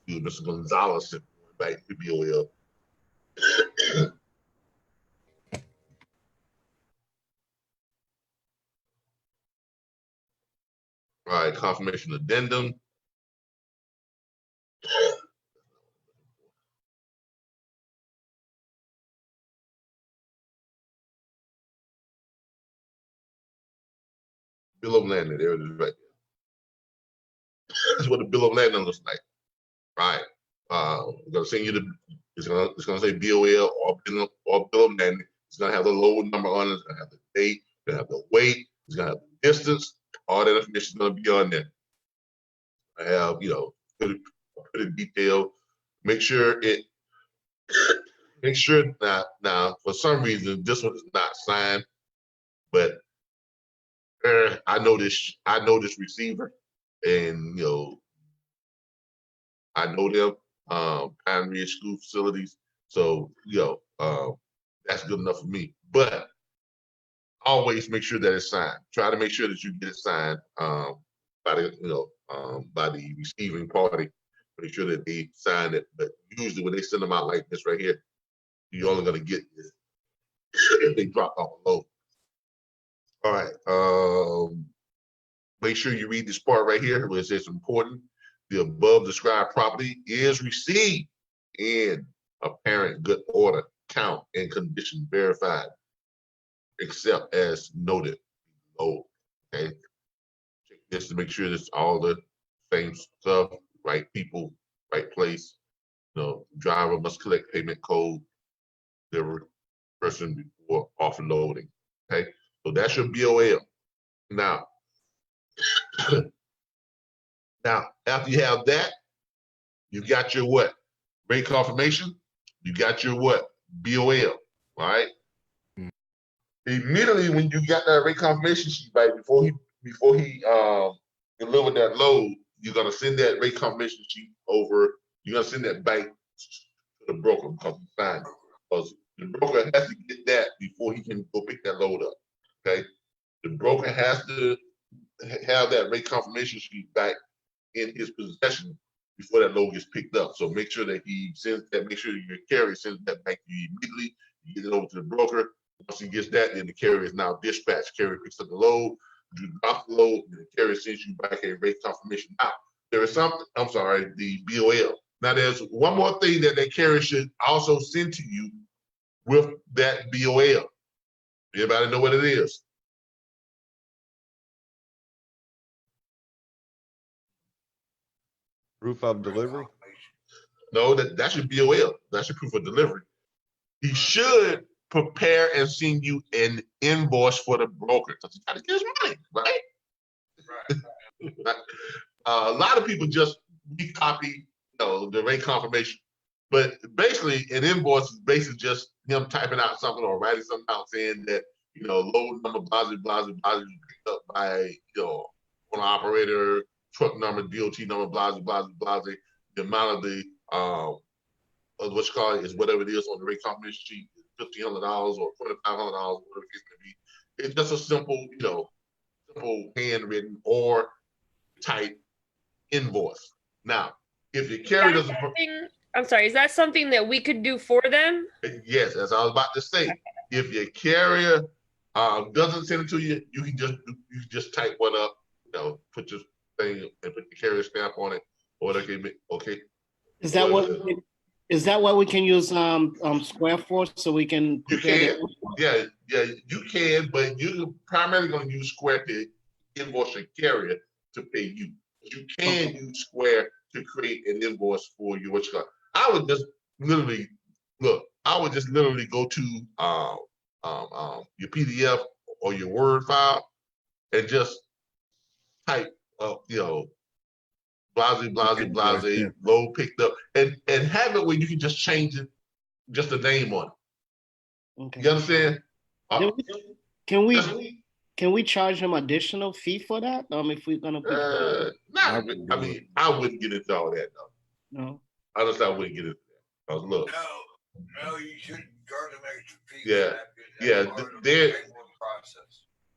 B: Mr. Gonzalez back to BOL. All right, confirmation addendum. Bill of lading, there it is right there. That's what the bill of lading looks like. Right. We're gonna send you it's gonna say BOL or bill of lading. It's gonna have the load number on it, it's gonna have the date, it's gonna have the weight, it's gonna have the distance, all that information is gonna be on there. I have, pretty detailed. Make sure now for some reason this one is not signed, but I know this receiver, and I know them, Pine Ridge School Facilities. So that's good enough for me. But always make sure that it's signed. Try to make sure that you get it signed by the receiving party. Make sure that they sign it. But usually when they send them out like this right here, you're only gonna get this if they drop off a load. All right. Make sure you read this part right here where it says important. The above described property is received in apparent good order, count, and condition verified, except as noted below. Okay. Check this to make sure it's all the same stuff, right people, right place. Driver must collect payment code, the person before offloading. Okay. So that's your BOL. Now, after you have that, you got your what? Rate confirmation. You got your what? BOL. All right. Immediately when you got that rate confirmation sheet back, before he delivered that load, you're gonna send that rate confirmation sheet over. You're gonna send that back to the broker because he signed it. Because the broker has to get that before he can go pick that load up. Okay. The broker has to have that rate confirmation sheet back in his possession before that load gets picked up. So make sure that he sends that, make sure your carrier sends that back to you immediately. You get it over to the broker. Once he gets that, then the carrier is now dispatched. Carrier picks up the load, you drop the load, and the carrier sends you back a rate confirmation. Now, there is something, I'm sorry, the BOL. Now, there's one more thing that carrier should also send to you with that BOL. Everybody know what it is?
F: Proof of delivery?
B: No, that's your BOL. That's your proof of delivery. He should prepare and send you an invoice for the broker because he got to get his money, right? A lot of people just recopy, the rate confirmation, but basically an invoice is basically just him typing out something or writing something out saying that load number blah blah blah blah up by, you know, owner operator, truck number, DOT number, blah, blah, blah, blah. The amount of the, what you call it is whatever it is on the rate confirmation sheet, $1,500 or $2,500, whatever the case may be. It's just a simple, you know, simple handwritten or type invoice. Now, if your carrier doesn't,
C: I'm sorry, is that something that we could do for them?
B: yes, as I was about to say, if your carrier doesn't send it to you, you can just type one up, you know, put your thing and put the carrier stamp on it, or okay.
D: Is that what? Is that what we can use Square for? So we can.
B: You can, yeah, you can, but you're primarily going to use Square to invoice your carrier to pay you. You can use Square to create an invoice for you. What you got? I would just literally look. I would just literally go to your PDF or your Word file and just type, you know, blase, load picked up, and have it where you can just change it, just the name on it.
D: Okay.
B: You understand?
D: Can we charge them additional fee for that? If we're gonna put
B: I mean, I wouldn't get into all that though.
D: no.
B: Honestly, I wouldn't get into that. Look.
G: No, you shouldn't charge them extra fees.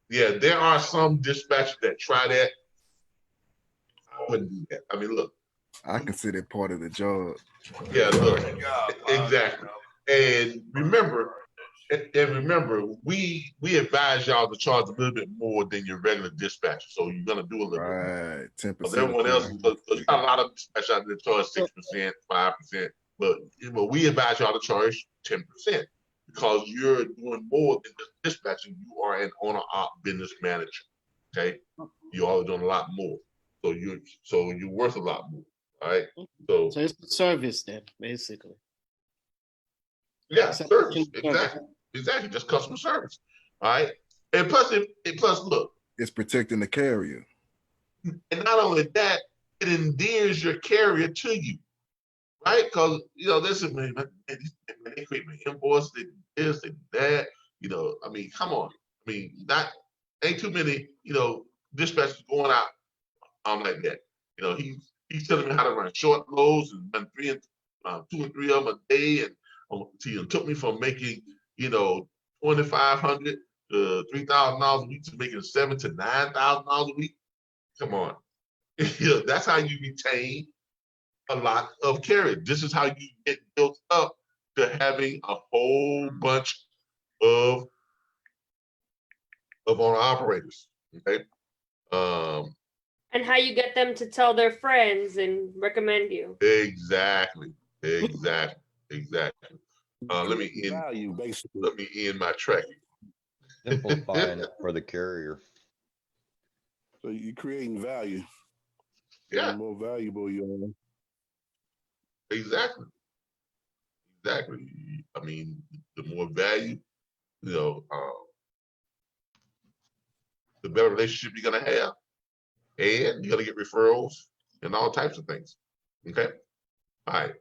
B: Yeah, there are some dispatchers that try that. I wouldn't do that. I mean, look.
E: I consider it part of the job.
B: Yeah, look. Exactly. And remember, we advise y'all to charge a little bit more than your regular dispatcher. So you're gonna do a little
E: right, 10%.
B: Everyone else, there's not a lot of dispatchers out there that charge 6%, 5%, but we advise y'all to charge 10% because you're doing more than just dispatching. You are an owner-op business manager. Okay, you are doing a lot more. So you're worth a lot more. All right. So
D: it's a service then, basically.
B: Yeah, service. Exactly. Just customer service. All right. And plus, look.
E: It's protecting the carrier.
B: And not only that, it endears your carrier to you. Right? Because, you know, listen, man, they create my invoice, they this, they that. You know, I mean, come on. I mean, ain't too many, you know, dispatchers going out like that. You know, he's telling me how to run short loads and run 2 or 3 of them a day, and it took me from making, you know, $2,500 to $3,000 a week to making $7,000 to $9,000 a week. Come on, that's how you retain a lot of carriers. This is how you get built up to having a whole bunch of owner operators. Okay.
C: And how you get them to tell their friends and recommend you.
B: Exactly. Let me end my track.
F: Simplifying it for the carrier.
H: So you're creating value.
B: Yeah.
H: The more valuable you are.
B: Exactly. I mean, the more value, you know, the better relationship you're gonna have, and you're gonna get referrals and all types of things. Okay. All right.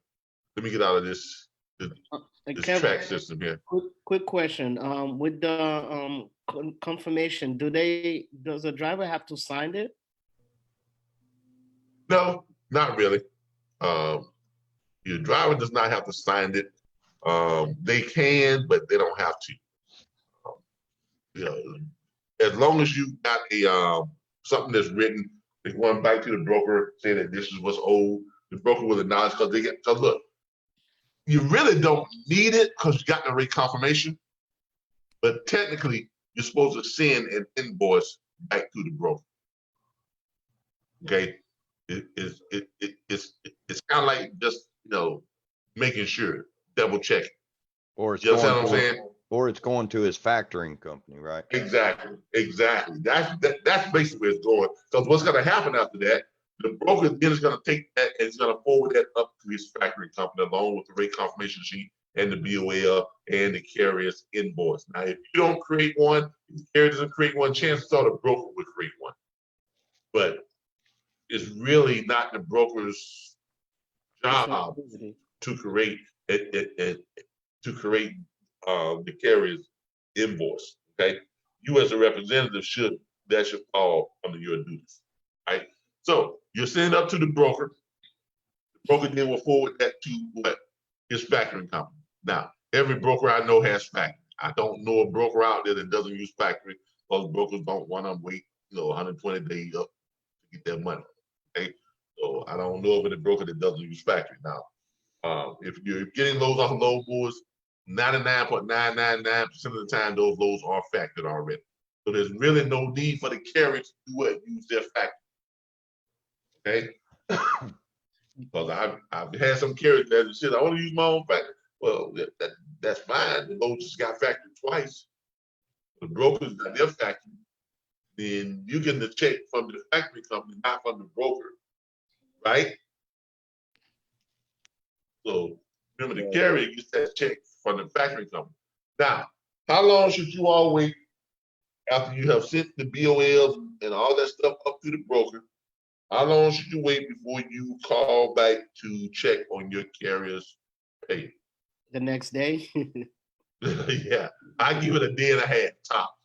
B: Let me get out of this
D: Kevin,
B: track system here.
D: Quick question. With the confirmation, does the driver have to sign it?
B: No, not really. Your driver does not have to sign it. They can, but they don't have to. You know, as long as you got a something that's written, they going back to the broker, say that this is what's owed. The broker will acknowledge because look, you really don't need it because you got the rate confirmation, but technically you're supposed to send an invoice back to the broker. Okay, it's kind of like just, you know, making sure, double checking.
F: Or it's
B: You understand what I'm saying?
F: Or it's going to his factoring company, right?
B: Exactly. That's basically where it's going. Because what's going to happen after that, the broker then is going to take that and he's going to forward that up to his factoring company along with the rate confirmation sheet and the BOA and the carrier's invoice. Now, if you don't create one, if the carrier doesn't create one, chances are the broker will create one. But it's really not the broker's job to create the carrier's invoice. Okay, you as a representative should that should fall under your duties, right? So you send it up to the broker. The broker then will forward that to what? His factoring company. Now, every broker I know has factoring. I don't know a broker out there that doesn't use factoring, because brokers don't want to wait, 120 days up to get their money. Okay, so I don't know of any broker that doesn't use factoring. Now, if you're getting loads off of load boards, 99.999% of the time, those loads are factored already. So there's really no need for the carrier to do what? Use their factor. Okay? Because I've had some carriers that said, I want to use my own factor. Well, that's fine. The load just got factored twice. The brokers got their factory. Then you get the check from the factory company, not from the broker. Right? So remember, the carrier gets that check from the factory company. Now, how long should you all wait after you have sent the BOLs and all that stuff up to the broker? How long should you wait before you call back to check on your carrier's pay?
D: The next day.
B: Yeah, I give it a day and a half top.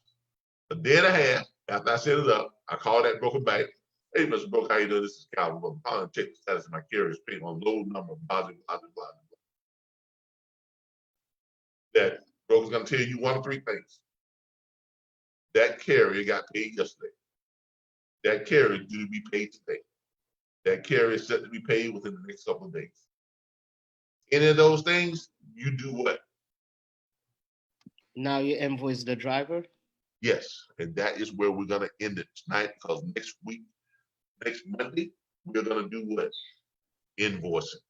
B: A day and a half after I set it up, I call that broker back. Hey, Mr. Broker, how you doing? This is Calvin. I'm calling to check the status of my carrier's pay on load number, blah, blah, blah, blah, blah. That broker's gonna tell you one of three things. That carrier got paid yesterday. That carrier is due to be paid today. That carrier is set to be paid within the next couple of days. Any of those things, you do what?
D: Now you invoice the driver?
B: Yes, and that is where we're gonna end it tonight, because next Monday, we're gonna do what? Invoicing.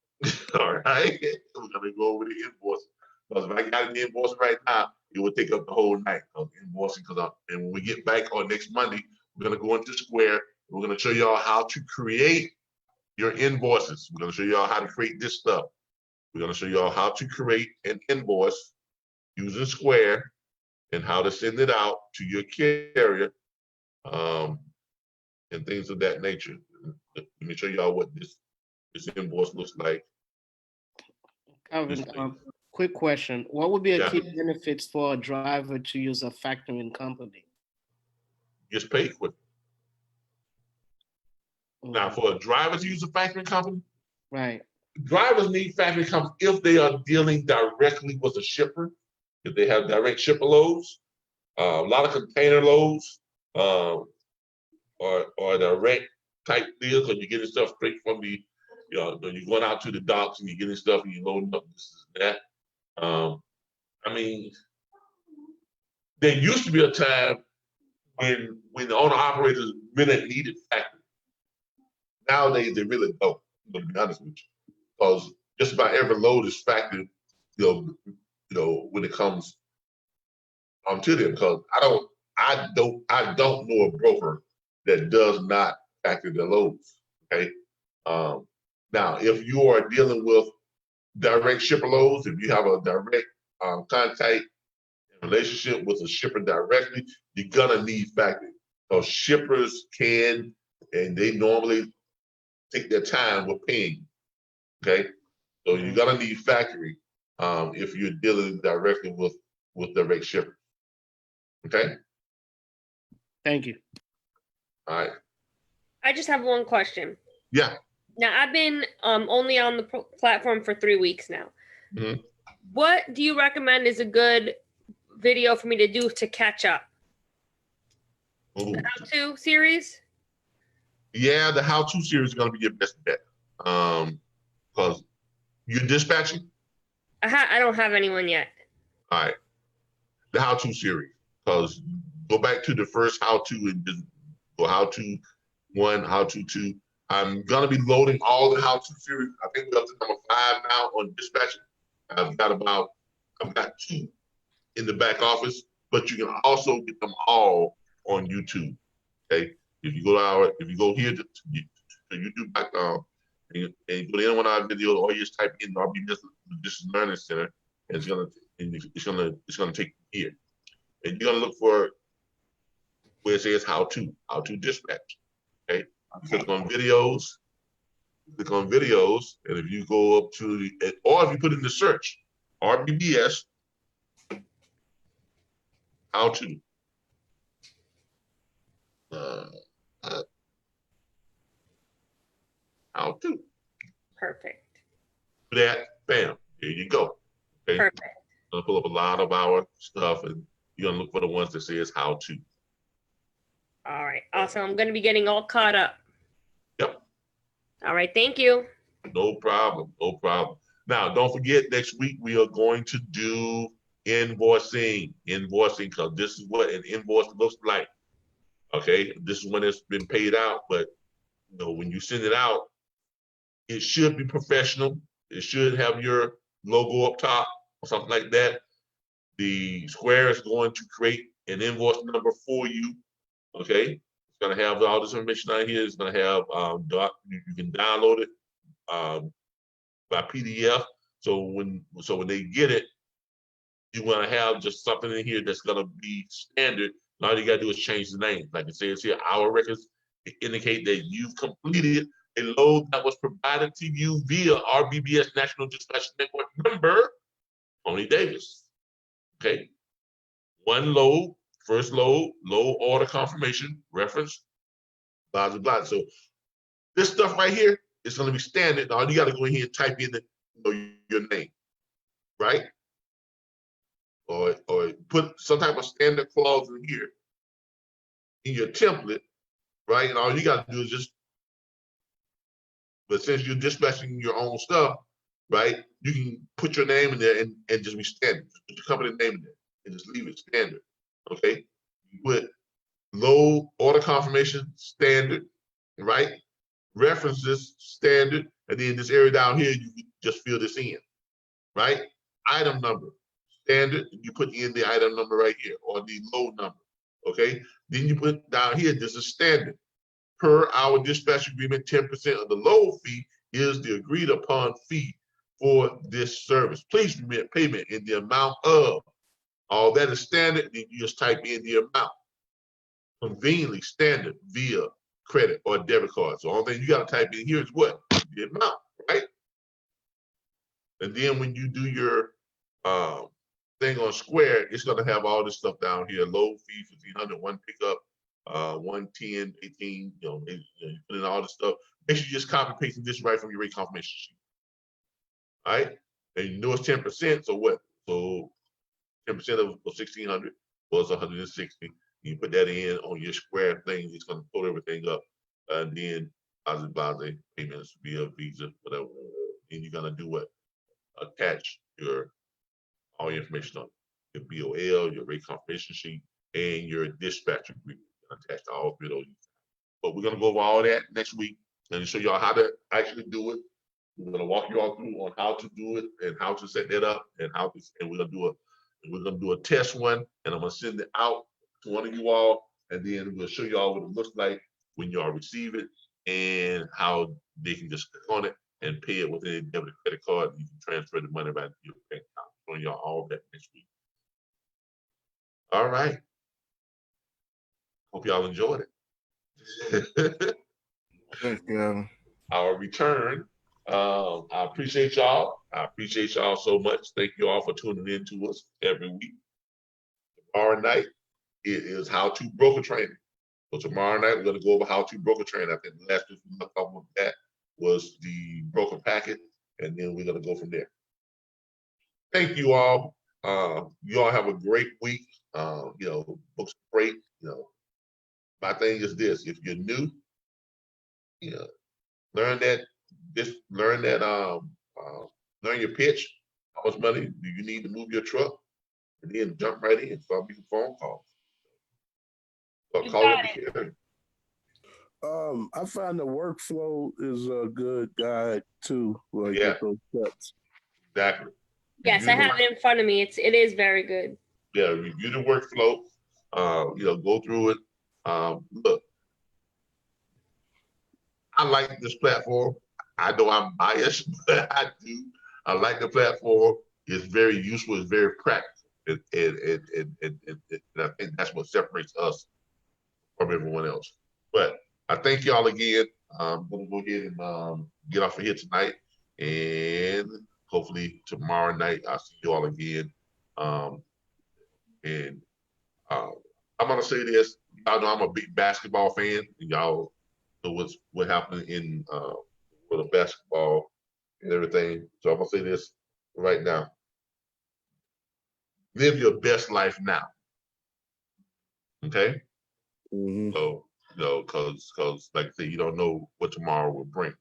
B: All right, we're gonna go over the invoicing. Because if I got an invoice right now, it would take up the whole night of invoicing. And when we get back on next Monday, we're gonna go into Square. We're gonna show y'all how to create your invoices. We're gonna show y'all how to create this stuff. We're gonna show y'all how to create an invoice using Square and how to send it out to your carrier, and things of that nature. Let me show y'all what this invoice looks like.
D: Calvin, quick question. What would be a
B: Yeah.
D: key benefits for a driver to use a factoring company?
B: Gets paid quick. Now, for a driver to use a factoring company,
D: Right.
B: drivers need factoring companies if they are dealing directly with a shipper, if they have direct shipper loads, a lot of container loads, or direct type deals, because you're getting stuff straight from the, you're going out to the docks and you're getting stuff and you're loading up this and that. I mean, there used to be a time when the owner operators really needed factoring. Nowadays, they really don't, to be honest with you, because just about every load is factored, when it comes to them. Because I don't know a broker that does not factor their loads. Okay. Now, if you are dealing with direct shipper loads, if you have a direct contact relationship with a shipper directly, you're gonna need factoring. Because shippers can, and they normally take their time with paying. Okay, so you're gonna need factoring if you're dealing directly with direct shippers. Okay.
D: Thank you.
B: All right.
C: I just have one question.
B: Yeah.
C: Now, I've been only on the platform for 3 weeks now.
B: Mhm.
C: What do you recommend is a good video for me to do to catch up?
B: Ooh.
C: The how-to series?
B: Yeah, the how-to series is gonna be your best bet. Because you're dispatching.
C: I don't have anyone yet.
B: All right. The how-to series. Because go back to the first how-to and just go how-to 1, how-to 2. I'm gonna be loading all the how-to series. I think we're up to number 5 now on dispatching. I've got 2 in the back office, but you can also get them all on YouTube. Okay. If you go here to YouTube.com and you go to any one of our videos, or you just type in RBBS Learning Center, and it's gonna take you here. And you're gonna look for where it says how to dispatch. Okay. Click on videos, and if you go up to or if you put in the search RBBS how to. uh, how to
C: Perfect.
B: do that. Bam, there you go. Okay,
C: Perfect.
B: gonna pull up a lot of our stuff, and you're gonna look for the ones that says how to.
C: All right. Awesome. I'm going to be getting all caught up.
B: Yep.
C: All right. Thank you.
B: No problem. No problem. Now, don't forget, next week we are going to do invoicing. Invoicing, because this is what an invoice looks like. Okay, this is when it's been paid out, but you know, when you send it out, it should be professional. It should have your logo up top or something like that. The Square is going to create an invoice number for you. Okay, it's going to have all this information out here. It's going to have you can download it by PDF. So when they get it, you want to have just something in here that's going to be standard. And all you got to do is change the name. Like it says here, our records indicate that you've completed a load that was provided to you via RBBS National Dispatch Network number, Tony Davis. Okay. One load, first load order confirmation, reference, blah, blah, blah. So this stuff right here is going to be standard. All you got to go in here and type in your name, right? Or put some type of standard clause in here in your template, right? And all you got to do is just, but since you're dispatching your own stuff, right, you can put your name in there and just be standard. Just put your company name in there and just leave it standard, okay? You put load order confirmation standard, right? References standard, and then this area down here, you can just fill this in, right? Item number standard, you put in the item number right here, or the load number, okay? Then you put down here, this is standard. Per our dispatch agreement, 10% of the load fee is the agreed upon fee for this service. Please remit payment in the amount of, all that is standard, then you just type in the amount. Conveniently standard via credit or debit card. So the only thing you got to type in here is what? The amount, right? And then when you do your thing on Square, it's going to have all this stuff down here. Load fee, 1,500, one pickup, 110, 18, you put in all this stuff. Make sure you just copy pasting this right from your rate confirmation sheet. All right? And you know it's 10%, so what? So 10% of 1,600 was 160. You put that in on your Square thing, it's going to pull everything up. And then Blase payments via Visa, whatever. And you're going to do what? Attach all your information on your BOL, your rate confirmation sheet, and your dispatch agreement. Attach all three of those. But we're going to go over all that next week and show y'all how to actually do it. We're going to walk you all through on how to do it and how to set that up and we're going to do a test one, and I'm going to send it out to one of you all, and then we'll show you all what it looks like when y'all receive it and how they can just click on it and pay it with any debit or credit card. You can transfer the money back to your bank account. Showing y'all all that next week. All right. Hope y'all enjoyed it.
E: Thanks, Calvin.
B: Our return. I appreciate y'all. I appreciate y'all so much. Thank you all for tuning in to us every week. Tomorrow night, it is how to broker training. So tomorrow night, we're going to go over how to broker training. I think the last thing we looked up with that was the broker packet, and then we're going to go from there. Thank you all. You all have a great week. Books are great. My thing is this: if you're new, learn your pitch. How much money do you need to move your truck? And then jump right in. Start making phone calls.
C: You got it.
H: I find the workflow is a good guide too. Like
B: Yeah.
H: with those steps.
B: Exactly.
C: Yes, I have it in front of me. It is very good.
B: Yeah, review the workflow. Go through it. Look, I like this platform. I know I'm biased, but I do. I like the platform. It's very useful. It's very practical. And I think that's what separates us from everyone else. But I thank y'all again. I'm going to go ahead and get off of here tonight. And hopefully tomorrow night I'll see you all again. I'm going to say this. y'all know I'm a big basketball fan, and y'all know what happened in with the basketball and everything. So I'm gonna say this right now: live your best life now. Okay.
H: Mhm.
B: So because like I say, you don't know what tomorrow will bring.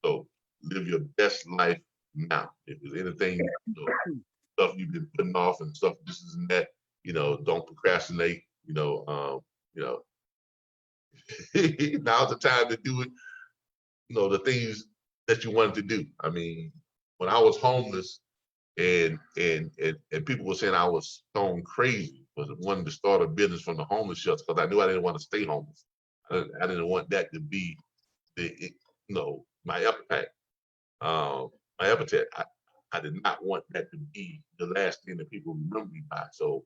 B: So live your best life now. If there's anything, stuff you've been putting off and stuff, this is and that, don't procrastinate. Now's the time to do it. The things that you wanted to do. I mean, when I was homeless and people were saying I was stone crazy because I wanted to start a business from the homeless shelter because I knew I didn't want to stay homeless. I didn't want that to be my epitaph. My epitaph. I did not want that to be the last thing that people remember me by. So,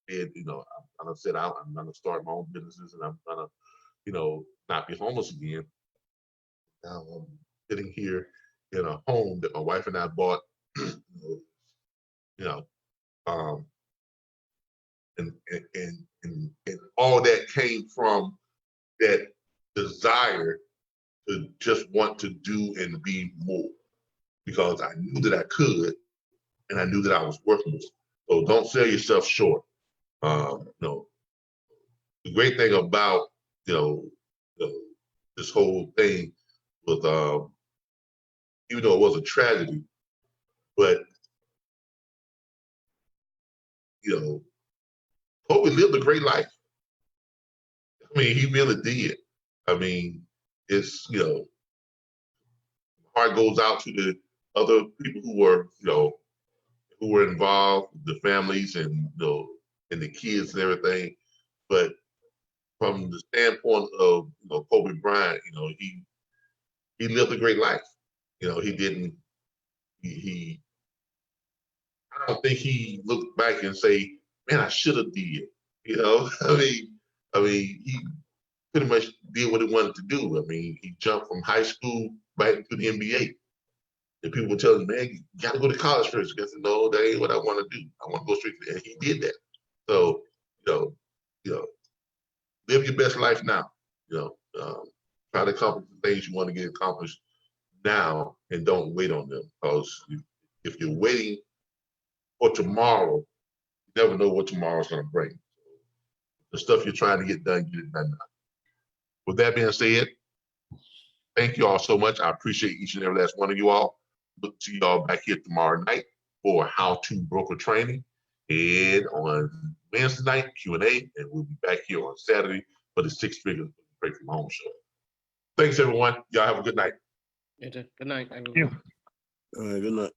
B: I said I'm gonna start my own businesses and I'm gonna, not be homeless again. Now I'm sitting here in a home that my wife and I bought, um, and all that came from that desire to just want to do and be more, because I knew that I could, and I knew that I was worth more. So don't sell yourself short. The great thing about this whole thing was, even though it was a tragedy, but Kobe lived a great life. I mean, he really did. I mean, it's heart goes out to the other people who were involved, the families and and the kids and everything. But from the standpoint of Kobe Bryant, he lived a great life. He didn't. He I don't think he looked back and say, "Man, I should have did." I mean, he pretty much did what he wanted to do. I mean, he jumped from high school right into the NBA. And people would tell him, "Man, you got to go to college first." He said, "No, that ain't what I want to do. I want to go straight to," and he did that. So, live your best life now. Try to accomplish the things you want to get accomplished now, and don't wait on them. Because if you're waiting for tomorrow, you never know what tomorrow's going to bring. The stuff you're trying to get done, get it done now. With that being said, thank you all so much. I appreciate each and every last one of you all. Look to y'all back here tomorrow night for How to Broker Training, and on Wednesday night Q&A, and we'll be back here on Saturday for the Six Figure Break from Home show. Thanks, everyone. Y'all have a good night.
D: Good night, everyone.
H: All right, good night.